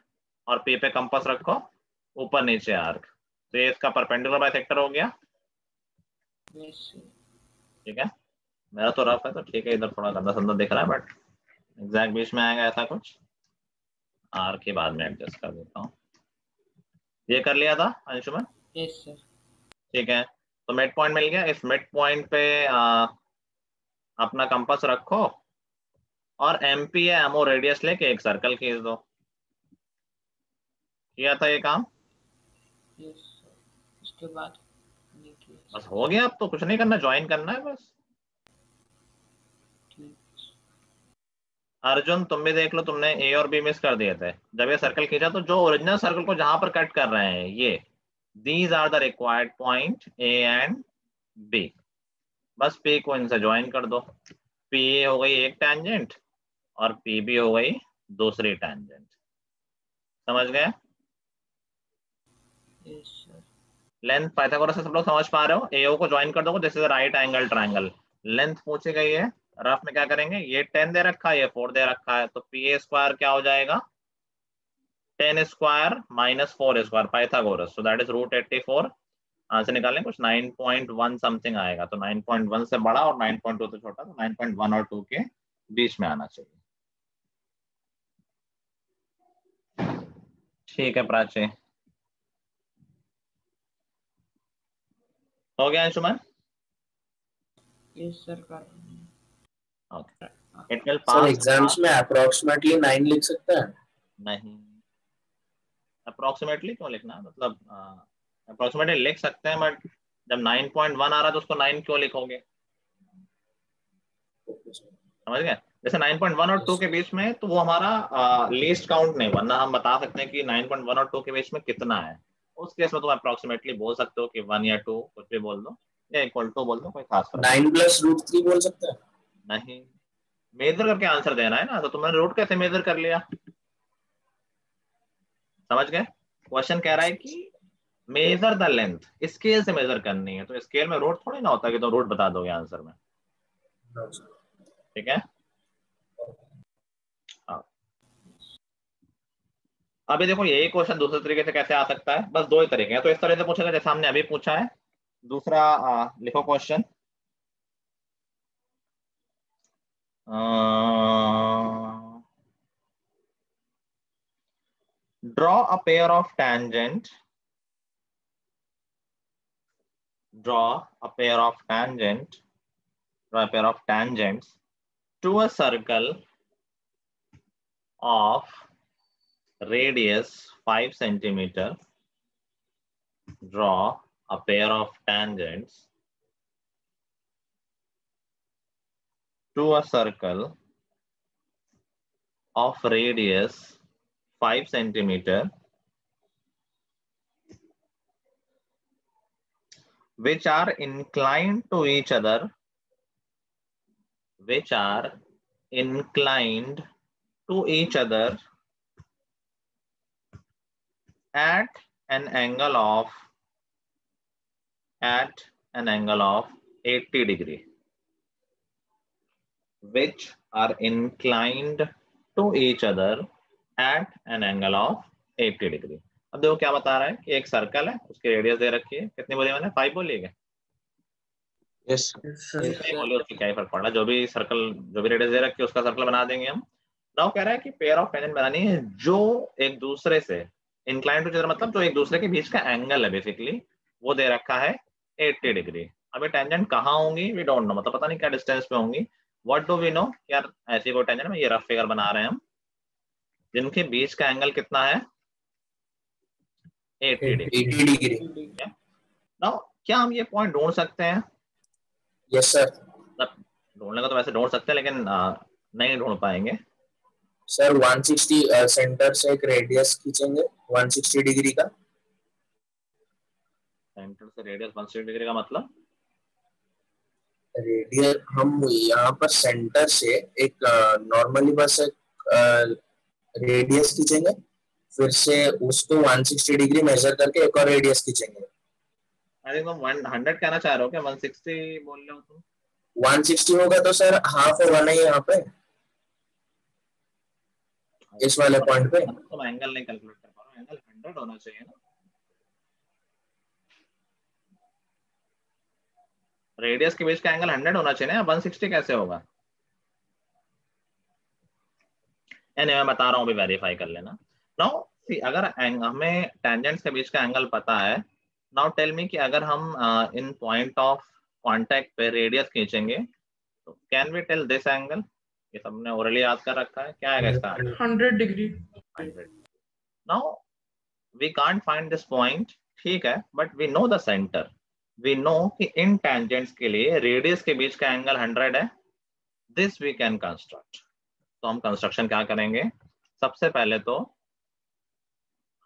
और पी पे कंपास रखो ऊपर नीचे आर्क, तो ये इसका परपेंडिकुलर बाइसेक्टर हो गया। ठीक है, मेरा तो रफ है तो ठीक है, इधर थोड़ा गंदा संदा दिख रहा है, बट एग्जैक्ट बीच में आएगा ऐसा कुछ, आर के बाद में एडजस्ट कर देता हूँ। ये कर लिया था अंशुमन? Yes sir. ठीक है, तो मिड पॉइंट मिल गया। इस मिड पॉइंट पे अपना कंपास रखो और एमपी या एमओ रेडियस लेके एक सर्कल खींच दो। किया था ये काम? Yes sir. उसके बाद बस हो गया, अब तो कुछ नहीं करना, ज्वाइन करना है बस। अर्जुन तुम भी देख लो, तुमने ए और बी मिस कर दिए थे। जब ये सर्कल खींचा तो जो ओरिजिनल सर्कल को जहां पर कट कर रहे हैं ये, these are the required point A and B, बस पी को इनसे ज्वाइन कर दो। पी ए हो गई एक टैंजेंट और पी बी हो गई दूसरी टैंजेंट। समझ गए? लेंथ पाइथागोरस से सब लोग समझ पा रहे हो? एओ को ज्वाइन कर दो, this is right angle triangle. Length पूछी गई है, रफ में क्या करेंगे, ये 10 दे रखा है, ये 4 दे रखा है, तो पी ए स्क्वायर क्या हो जाएगा, 10 square minus 4 square Pythagoras, so that is root 84। Answer निकालें कुछ 9.1 समथिंग आएगा, तो 9.1 से बड़ा और 9.2 से छोटा, तो 9.1 और 2 के बीच में आना चाहिए। ठीक है प्राची, हो गया अंशुमन? यस सर कर। Okay, it will sir pass. Exams में अप्रोक्सीमेटली 9 लिख सकते हैं? नहीं, अप्रोक्सीमेटली क्यों लिखना, मतलब अप्रोक्सीमेटली लिख सकते हैं, बट जब 9.1 आ रहा है तो उसको 9 क्यों लिखोगे? समझ गए? जैसे 9.1 और 2 के बीच में, तो वो हमारा लीस्ट काउंट नहीं, वरना हम बता सकते हैं कि 9.1 और 2 के बीच में कितना है। उस केस में तुम अप्रोक्सीमेटली बोल सकते हो कि 1 या 2 कुछ भी बोल दो, या इक्वल टू बोल दो, कोई खास फर्क 9 प्लस रूट 3 बोल सकते हैं? नहीं। मेजर करके आंसर देना है ना, तो तुमने रूट कैसे मेजर कर लिया? समझ गए? क्वेश्चन कह रहा है कि मेजर द लेंथ, स्केल से मेजर करनी है, तो स्केल में रूट थोड़ी ना होता कि तुम रूट बता दोगे आंसर में। ठीक है, अभी देखो यही क्वेश्चन दूसरे तरीके से कैसे आ सकता है, बस दो ही तरीके हैं। तो इस तरह से पूछेगा जैसे हमने अभी पूछा है। दूसरा लिखो question, draw a pair of tangent, draw a pair of tangents to a circle of radius 5 centimeter. Draw a pair of tangents to a circle of radius 5 centimeter which are inclined to each other, at an angle of 80 degree, which are inclined to each other at an angle of 80 degree. अब देखो क्या बता रहा है कि एक circle है, उसकी रेडियस दे रखी है, कितनी बोली मैंने, 5 बोलिएगा? यस बोलिए, उसकी क्या फर्क पड़ रहा है, जो भी सर्कल, जो भी रेडियस दे रखी है उसका सर्कल बना देंगे हम। नाउ कह रहा है कि पेयर ऑफ टेंजेंट बनानी है जो एक दूसरे से इंक्लाइन टू, मतलब जो एक दूसरे के बीच का एंगल है बेसिकली, वो दे रखा है 80 डिग्री। अब ये टेंजेंट कहाँ होंगी, वी डोंट नो, मतलब पता नहीं क्या डिस्टेंस पे होंगी। व्हाट डू वी नो, यार ऐसी कोई टेंजेंट में, ये रफ फिगर बना रहे हैं हम, जिनके बीच का एंगल कितना है, 80 डिग्री। नाउ क्या हम ये पॉइंट ढूंढ सकते हैं? Yes sir. ढूंढने का तो वैसे ढूंढ सकते हैं, लेकिन नहीं ढूंढ पाएंगे सर। 160 सेंटर से एक रेडियस खींचेंगे 160 डिग्री का। सेंटर से रेडियस 160 डिग्री का मतलब, रेडियस हम यहाँ पर सेंटर से एक नॉर्मली बस एक रेडियस खींचेंगे, फिर से उसको 160 डिग्री मेजर करके एक और रेडियस खींचेंगे। आई थिंक तुम 100 कहना चाह रहे हो क्या, 160 बोल रहे हो तुम? 160 होगा तो सर हाफ होगा ना यहाँ पे, इस वाले पॉइंट पे। तो एंगल नहीं कैलकुलेट कर पा रहा हूँ, एंगल 100 होना चाहिए ना। रेडियस के बीच का एंगल 100 होना चाहिए ना, 160 कैसे होगा? मैं बता रहा हूँ, अभी वेरीफाई कर लेना। नाउ सी, अगर हमें टेंजेंट्स के बीच का एंगल पता है, नाउ टेल मी कि अगर हम इन पॉइंट ऑफ कांटेक्ट पे रेडियस खींचेंगे तो can we tell this angle? ये सबने ओरली याद कर रखा है, क्या है इसका? 100 degree. 100। Now we can't find this point, ठीक है, but we know the centre. We know कि इन टेंजेंट्स के लिए रेडियस के बीच का एंगल 100 है। This we can construct. तो हम कंस्ट्रक्शन क्या करेंगे? सबसे पहले तो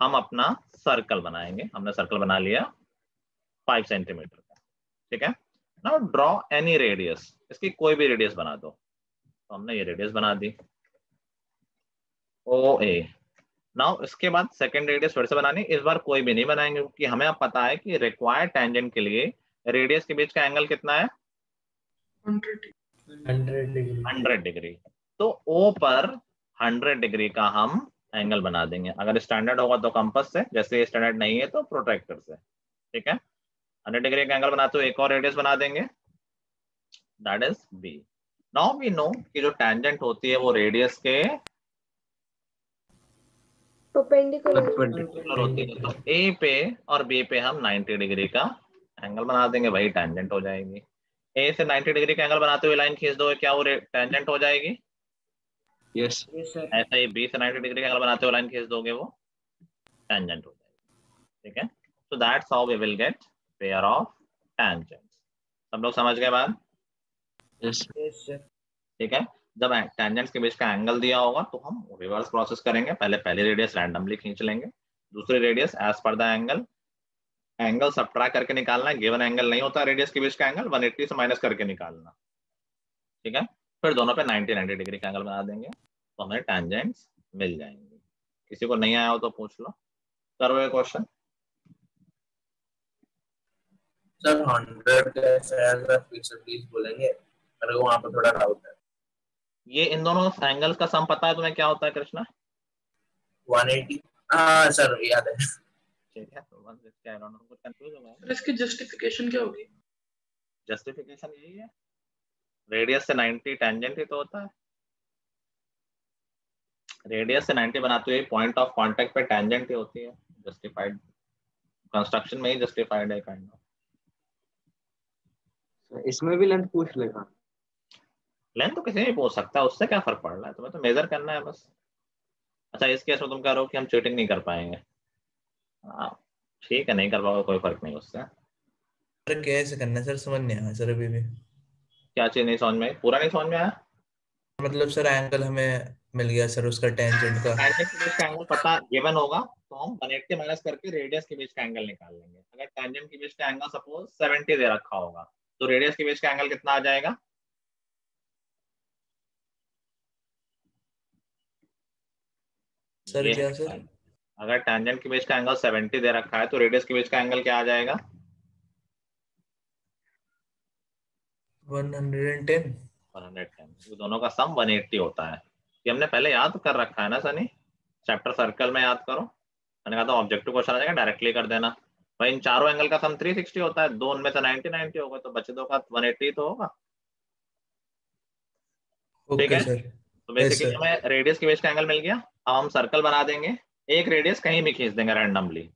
हम अपना सर्कल बनाएंगे। हमने सर्कल बना लिया 5 सेंटीमीटर का, ठीक है। नाउ ड्रॉ एनी रेडियस, इसकी कोई भी रेडियस बना दो। तो हमने ये रेडियस बना दी OA। नाउ इसके बाद सेकंड रेडियस फिर से बनानी, इस बार कोई भी नहीं बनाएंगे क्योंकि हमें अब पता है कि रिक्वायर्ड टेंजेंट के लिए रेडियस के बीच का एंगल कितना है? 100 डिग्री। तो O पर 100 डिग्री का हम एंगल बना देंगे। अगर स्टैंडर्ड होगा तो कंपास से, जैसे स्टैंडर्ड नहीं है तो प्रोट्रैक्टर से, ठीक है। 100 डिग्री का एंगल बनाते हुए एक और रेडियस बना देंगे, that is B। Now we know कि जो टेंजेंट होती है वो रेडियस के परपेंडिकुलर होती है। तो A पे और B पे हम 90 डिग्री का एंगल बना देंगे, वही टेंजेंट हो जाएगी। A से 90 डिग्री का एंगल बनाते हुए लाइन खींच दो, क्या वो टेंजेंट हो जाएगी? यस। ऐसा ही B से 90 डिग्री का एंगल बनाते हुए लाइन खींच दोगे, वो टेंजेंट हो जाएगी, ठीक है। So that's how we will get pair of tangents. सब लोग समझ गए बात? यस ठीक है। जब टेंजेंट्स के बीच का एंगल दिया होगा तो हम रिवर्स प्रोसेस करेंगे। पहली रेडियस रैंडमली खींच लेंगे, दूसरी radius as per the angle. Angle subtract करके निकालना है, गिवन एंगल नहीं होता रेडियस के बीच का एंगल, 180 से माइनस करके निकालना, ठीक है। फिर दोनों पे 90 डिग्री का एंगल बना देंगे तो हमें टेंजेंट्स मिल जाएंगे। किसी को नहीं आया हो तो पूछ लो, करो ये क्वेश्चन। सर 100 कैसे आएगा, फिर से प्लीज बोलेंगे, मेरे को वहां पे थोड़ा डाउट है। ये इन दोनों एंगल्स का सम पता है तुम्हें क्या होता है कृष्णा? 180। हाँ सर याद है। ठीक है, तो 160 अराउंड कुछ कंफ्यूज हो गया। इसकी जस्टिफिकेशन क्या होगी? जस्टिफिकेशन यही है, रेडियस से 90 टेंजेंट ही तो होता है। रेडियस से 90 बनाते हुए पॉइंट ऑफ कांटेक्ट पे टेंजेंट ही होती है। जस्टिफाइड कंस्ट्रक्शन में ही जस्टिफाइड है काइंड ऑफ। इसमें भी लेंथ पूछ लेगा। लेंथ तो किसी भी पूछ सकता है, उससे क्या फर्क पड़ रहा है, तुम्हें तो मेजर करना है बस। अच्छा, इस केस में तुम कह रहे हो कि हम चीटिंग नहीं कर पाएंगे। हाँ ठीक है, नहीं कर पाओगे, कोई फर्क नहीं उससे। सर कैसे करना है सर, समझ नहीं आया सर अभी भी। क्या चीज नहीं समझ में आई? पूरा नहीं समझ में आया? मतलब सर एंगल हमें मिल गया सर उसका टेंजेंट का। टेंजेंट के बीच का एंगल पता गिवन होगा तो हम 180 माइनस करके रेडियस के बीच का एंगल निकाल लेंगे। अगर टेंजेंट के बीच का एंगल सपोज 70 दे रखा होगा तो रेडियस के बीच का एंगल कितना आ जाएगा? सर क्या सर? अगर टेंजेंट के बीच का एंगल 70 दे रखा है तो रेडियस के बीच का एंगल क्या आ जाएगा? 110। 110। दोनों का सम 180 होता है। ये हमने पहले याद कर रखा है ना सनी, चैप्टर सर्कल में याद करो। मैंने कहा था ऑब्जेक्टिव क्वेश्चन आ जाएगा, डायरेक्टली कर देना। भाई इन चारों एंगल का सम 360 होता है, दो उनमें से 90 होगा तो बचे दो का 180 तो होगा, ठीक ओके है। सर। तो बेसिकली हमें रेडियस के बीच का एंगल मिल गया। अब हम सर्कल बना देंगे, एक रेडियस कहीं भी खींच देंगे रैंडमली,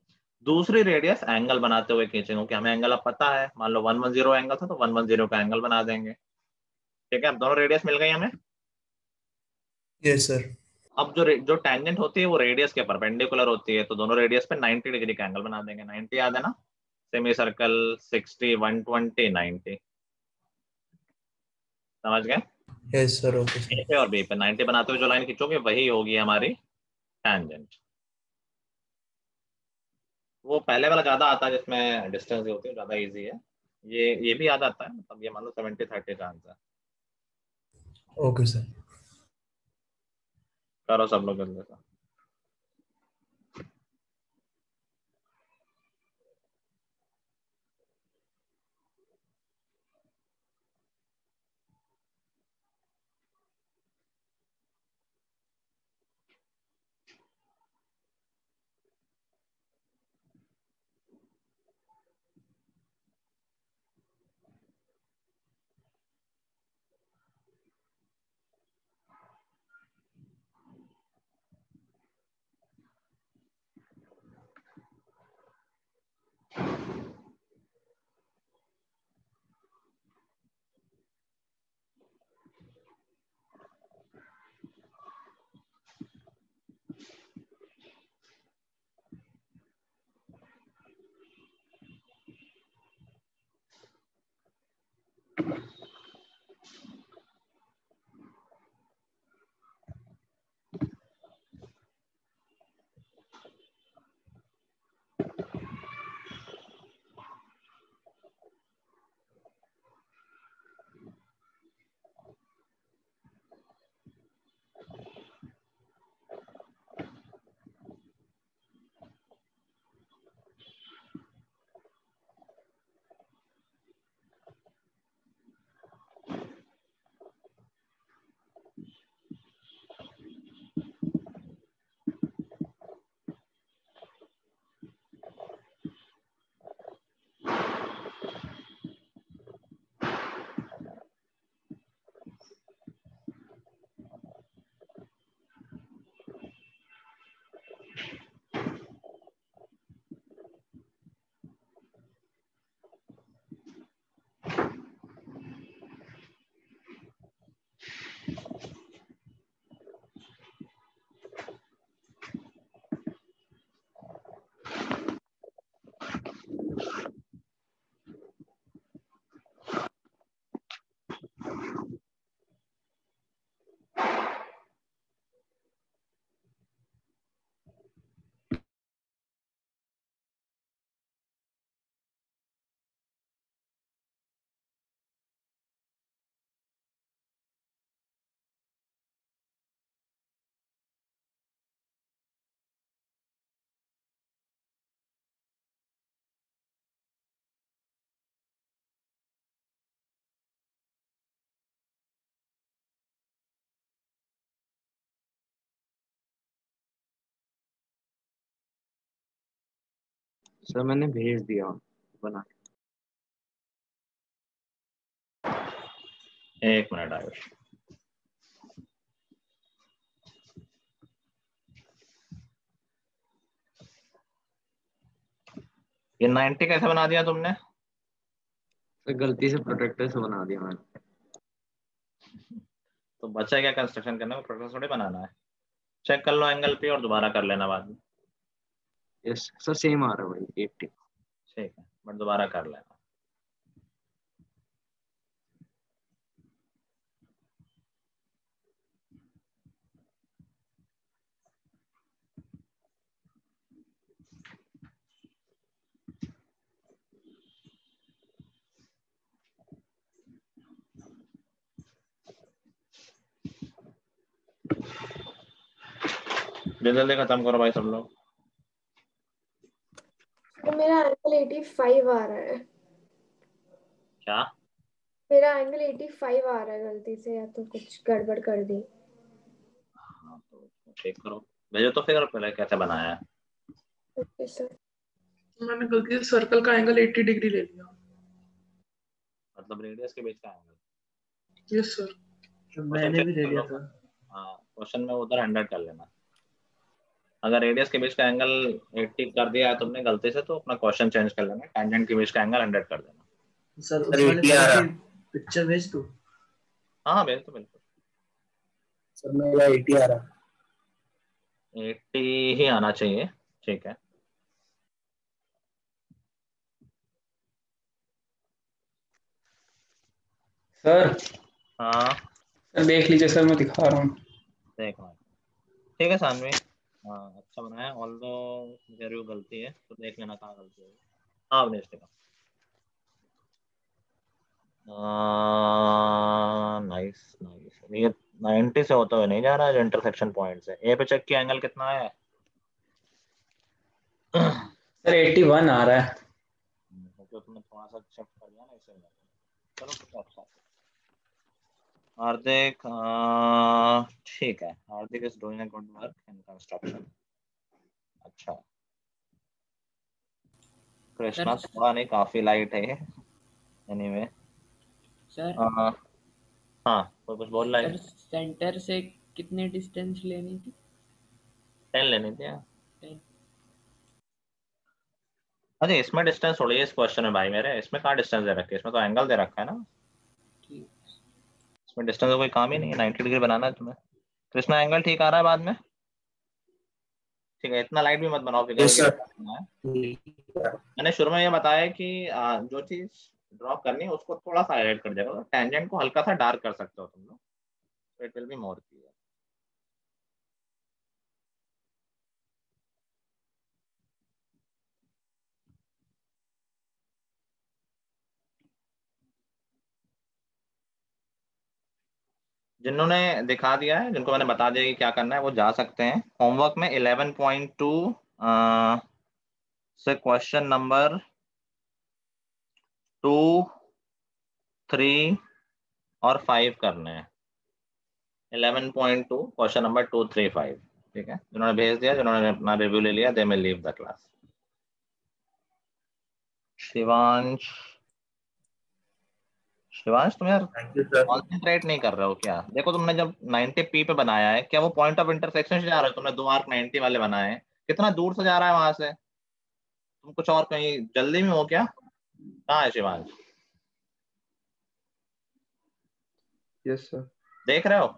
दूसरी रेडियस एंगल बनाते हुए खींचेंगे क्योंकि हमें एंगल अब पता है। मान लो 110 एंगल था तो 110 का एंगल बना देंगे, ठीक है। अब दोनों रेडियस मिल गई हमें। Yes sir. अब जो टेंजेंट होती है वो रेडियस के परपेंडिकुलर होती है, तो दोनों रेडियस पे 90 डिग्री का एंगल बना देंगे। 90 याद है ना, सेमी सर्कल 60 120 90, समझ गए? यस सर ओके ए सर। पे और बी पे 90 बनाते हुए जो लाइन खींचोगे वही होगी हमारी टेंजेंट। वो पहले वाला ज्यादा आता है जिसमें डिस्टेंस होती है, ज्यादा इजी है। ये भी याद आता है, मतलब ये मान लो 70-30 का आंसर। Okay sir. करो सब लोग जल्दी से। सर मैंने भेज दिया बना के। एक मिनट आयुष। ये 90 कैसे बना दिया तुमने? सर गलती से प्रोटेक्टर से बना दिया मैंने। तो बचा क्या कंस्ट्रक्शन करने में? प्रोटेक्टर थोड़ी बनाना है। चेक कर लो एंगल पे और दोबारा कर लेना बाद में। यस सर सेम आ रहा है भाई 80। ठीक है, बट दोबारा कर लेना। जल्दी खत्म करो भाई सब लोग। तो मेरा एंगल 85 आ रहा है। क्या? मेरा एंगल 85 आ रहा है गलती से, या तो कुछ गड़बड़ कर दी। हाँ तो चेक करो, भेजो तो फिर पहले कैसे बनाया है। Okay sir. मैंने गलती से सर्कल का एंगल 80 डिग्री ले लिया। मतलब रेडियस के बीच का एंगल। Yes sir. मैंने भी ले लिया था। हाँ, क्वेश्चन में उधर 100 कर लेना। अगर रेडियस के बीच का एंगल 80 कर दिया है तुमने गलती से, तो अपना क्वेश्चन चेंज कर लेना, टेंजेंट के बीच का एंगल 100 कर देना। सर उस वाले सर की पिक्चर भेज दो। हाँ भेज दो बिल्कुल। सर मेरा 80 आ रहा है। 80 ही आना चाहिए। ठीक है। सर हाँ सर देख लीजिए सर, मैं दिखा रहा हूँ। देख रहा हूँ। ठीक है सानवी, हाँ अच्छा बनाया। ऑल्दो मेरी गलती है तो देख लेना कहाँ गलती है। हाँ अवनेश देखा। Nice nice. ये 90 से होते हुए नहीं जा रहा है इंटरसेक्शन पॉइंट से। ए पे चेक किया एंगल कितना है? सर 81 आ रहा है। तो तुमने थोड़ा सा शिफ्ट कर दिया ना इसे। चलो कुछ अच्छा। हार्दिक, ठीक है। Hardik is doing a good work in construction. अच्छा, कृष्णा थोड़ा नहीं काफी लाइट है एनीवे। सर हाँ तो कुछ बोल रहा है। सर सेंटर से कितनी डिस्टेंस लेनी थी? 10 लेनी थी। 10। अच्छा इसमें डिस्टेंस थोड़ी है इस क्वेश्चन में भाई मेरे। इसमें कहाँ डिस्टेंस दे रखा है? इसमें तो एंगल दे रखा है ना। इसमें डिस्टेंस का कोई काम ही नहीं है। 90 डिग्री बनाना है तुम्हें। कृष्णा एंगल ठीक आ रहा है बाद में? ठीक है, इतना लाइट भी मत बनाओ फिगर Yes, के। sir. मैंने शुरू में ये बताया कि जो चीज ड्रॉ करनी है उसको थोड़ा सा हाईलाइट कर देगा। टेंजेंट को हल्का सा डार्क कर सकते हो तुम लोग। It will be more clear. जिन्होंने दिखा दिया है, जिनको मैंने बता दिया कि क्या करना है, वो जा सकते हैं। होमवर्क में 11.2 से क्वेश्चन नंबर 2, 3 और 5 करने हैं। 11.2 क्वेश्चन नंबर 2, 3, 5। ठीक है, जिन्होंने भेज दिया, जिन्होंने अपना रिव्यू ले लिया, they may leave the class. Shivansh, Shivansh तुम यार कॉन्सेंट्रेट नहीं कर रहे हो क्या? देखो तुमने जब 90p पे बनाया है, क्या वो पॉइंट ऑफ इंटरसेक्शन से जा रहा है? तुमने 2 आर्क 90 वाले बनाए हैं, कितना दूर से जा रहा है वहां से? तुम कुछ और कहीं जल्दी में हो क्या? कहाँ है शिवांश? Yes sir. देख रहे हो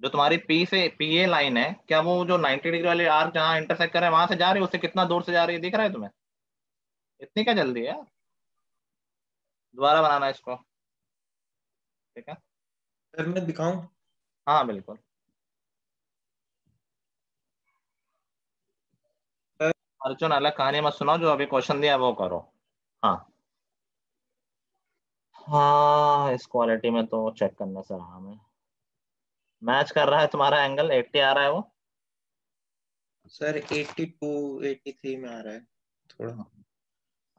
जो तुम्हारी पी से पीए लाइन है, क्या वो जो 90 डिग्री वाली आर्क जहाँ इंटरसेक्ट कर रहा है वहां से जा रही है? उससे कितना दूर से जा रही है दिख रहा है तुम्हें? इतनी क्या जल्दी है? दोबारा बनाना है इसको। ठीक है सर मैं दिखाऊं? हाँ बिल्कुल। अर्जुन अलग कहानी मत सुनाओ, जो अभी क्वेश्चन दिया वो करो। हाँ हाँ, इस क्वालिटी में तो चेक करने से रहा मैं। मैच कर रहा है तुम्हारा एंगल 80 आ रहा है वो। सर 82 83 में आ रहा है थोड़ा।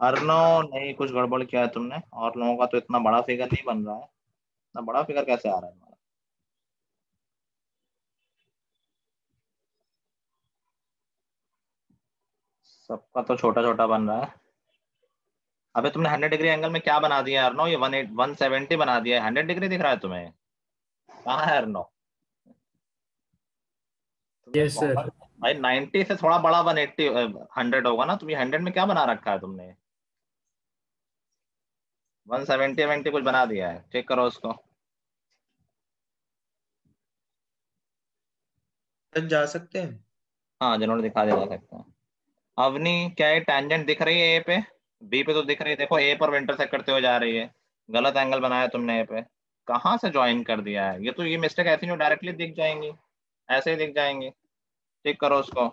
अर्नो नहीं, कुछ गड़बड़ किया है तुमने। और लोगों का तो इतना बड़ा फिगर नहीं बन रहा है। इतना बड़ा फिगर कैसे आ रहा है तुम्हारा? सबका तो छोटा छोटा बन रहा है। अबे तुमने 100 डिग्री एंगल में क्या बना दिया अर्नो? ये 170 बना दिया है। 100 डिग्री दिख रहा है तुम्हें? कहाँ है अर्नो? Yes sir. भाई 90 से थोड़ा बड़ा 180 100 होगा ना। तुम ये 100 में क्या बना रखा है तुमने? 170 कुछ बना दिया है। चेक करो उसको। जा सकते हैं? हाँ जिन्होंने दिखा दिया जा सकते हैं। अवनी क्या है टैंजेंट दिख रही है ए पे? बी पे तो दिख रही है। देखो ए पर इंटरसेक्ट करते हुए जा रही है। गलत एंगल बनाया तुमने ए पे। कहाँ से ज्वाइन कर दिया है? ये मिस्टेक ऐसी नहीं डायरेक्टली दिख जाएंगी, ऐसे ही दिख जाएंगी। चेक करो उसको।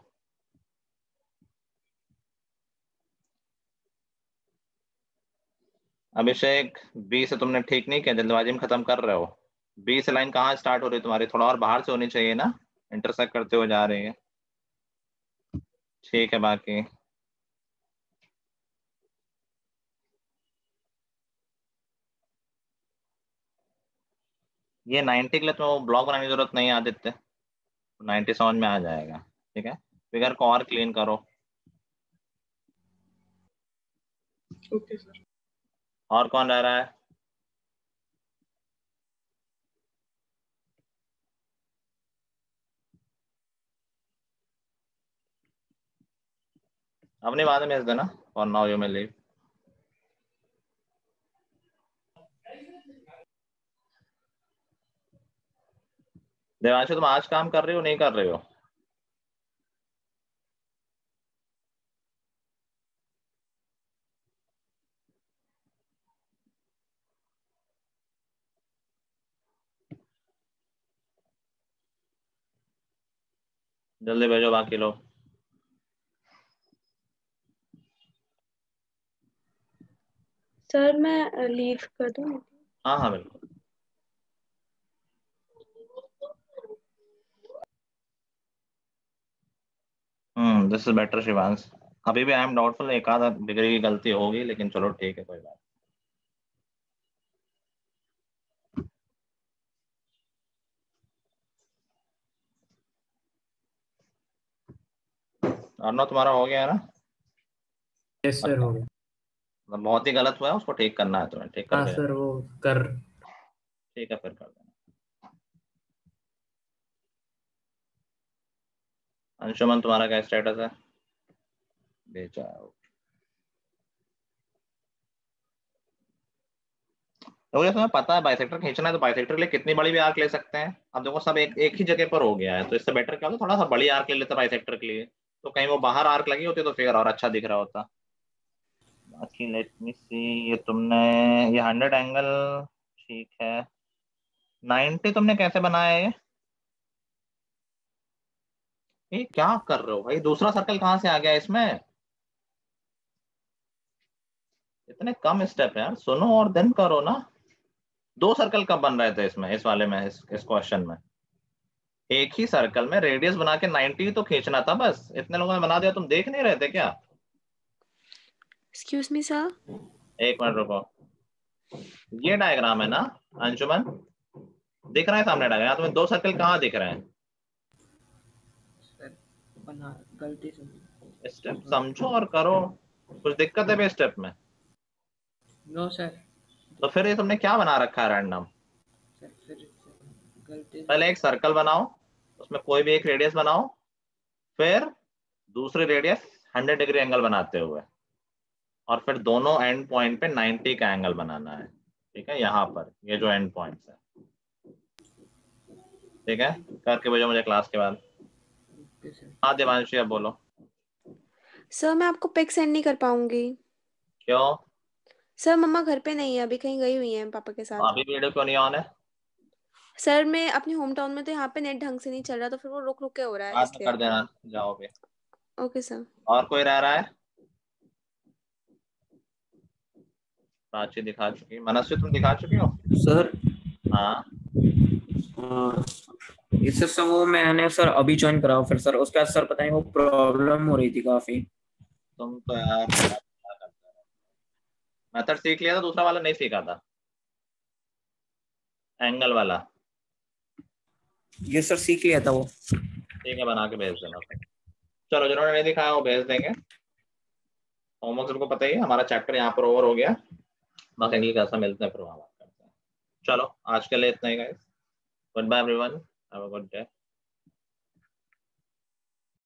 अभिषेक बी से तुमने ठीक नहीं किया, जल्दबाजी में खत्म कर रहे हो। बी से लाइन कहाँ स्टार्ट हो रही है तुम्हारी? थोड़ा और बाहर से होनी चाहिए ना, इंटरसेक्ट करते हुए जा रही है। ठीक है बाकी ये 90 के लिए तो ब्लॉक बनाने की जरूरत नहीं है आदित्य, 90 समझ में आ जाएगा। ठीक है फिगर को और क्लीन करो। Okay sir. और कौन रह रहा है? अपनी बाद में भेज देना। और now you may leave. Devanshu तुम आज काम कर रही हो नहीं कर रही हो? जल्दी भेजो बाकी लोग। सर मैं लीव कर दूं? हाँ हाँ बिल्कुल। This is better Shivansh. अभी भी आई एम डाउटफुल, एक आधा डिग्री की गलती होगी, लेकिन चलो ठीक है कोई बात। अर्नव तुम्हारा हो गया है ना? यस सर हो गया। मतलब बहुत ही गलत हुआ है, उसको ठीक करना है तुम्हें। ठीक हाँ करके सर वो कर। ठीक है फिर कर देना। अंशुमन तुम्हारा क्या स्टेटस है? भेजा। तो ये तुम्हें पता है बाइसेक्टर खींचना है, तो बाइसेक्टर के लिए कितनी बड़ी भी आर्क ले सकते हैं। अब देखो सब एक ही जगह पर हो गया है, तो इससे बेटर क्या होता, थोड़ा सा बड़ी आर्क ले लेता बाइसेक्टर के लिए, तो कहीं वो बाहर आर्क लगी होती तो फिगर और अच्छा दिख रहा होता। बाकी लेट मी सी, ये तुमने ये 100 एंगल ठीक है। 90 तुमने कैसे बनाया है? ये क्या कर रहे हो भाई? दूसरा सर्कल कहाँ से आ गया इसमें? इतने कम स्टेप है यार, सुनो और देन करो ना। 2 सर्कल कब बन रहे थे इसमें, इस वाले में, इस क्वेश्चन में? एक ही सर्कल में रेडियस बना के 90 तो खींचना था बस। इतने लोगों ने बना दिया, तुम देख नहीं रहे थे क्या? Excuse me sir. एक मिनट रुको। ये डायग्राम है ना अंशुमन? दिख रहा है सामने डायग्राम? तुम्हें 2 सर्कल कहाँ दिख रहे हैं? बना गलती से। स्टेप समझो और करो। कुछ दिक्कत है स्टेप में? No sir. तो फिर ये तुमने क्या बना रखा है रैंडम? सर फिर गलती। पहले एक सर्कल बनाओ, उसमें कोई भी एक रेडियस बनाओ, फिर दूसरी रेडियस 100 डिग्री एंगल बनाते हुए, और फिर दोनों एंड पॉइंट पे 90 का एंगल बनाना है। ठीक है यहाँ पर ये जो एंड पॉइंट्स है। ठीक है करके भेजो मुझे क्लास के बाद। हाँ देवांशी अब बोलो। सर मैं आपको पिक सेंड नहीं कर पाऊंगी। क्यों? सर मम्मा घर पे नहीं है, अभी कहीं गई हुई है पापा के साथ। अभी वीडियो क्यों नहीं ऑन है? सर मैं अपनी होम टाउन में, तो यहाँ पे नेट ढंग से नहीं चल रहा, तो फिर वो रुक रुक के हो रहा है बाद में इसलिए। कर देना जाओ पे। Okay sir. और कोई रह रहा है? प्राची दिखा चुकी, मनस्वी तुम दिखा चुकी हो? सर हाँ ये सर वो मैंने सर अभी ज्वाइन करा, फिर सर उसके बाद सर पता नहीं वो प्रॉब्लम हो रही थी काफी। तुम तो यार क्या करते हो? मेथड सीख लिया था, दूसरा वाला नहीं सीखा था, एंगल वाला। ये सर सीख लिया था वो। ठीक है बना के भेज देना। चलो जिन्होंने नहीं दिखाया वो भेज देंगे। होमवर्क सबको पता ही है, हमारा चैप्टर यहाँ पर ओवर हो गया। बाकी अगली क्लास में मिलते हैं, फिर वहाँ बात करते हैं। चलो आज के लिए इतना ही guys, goodbye everyone, have a good day.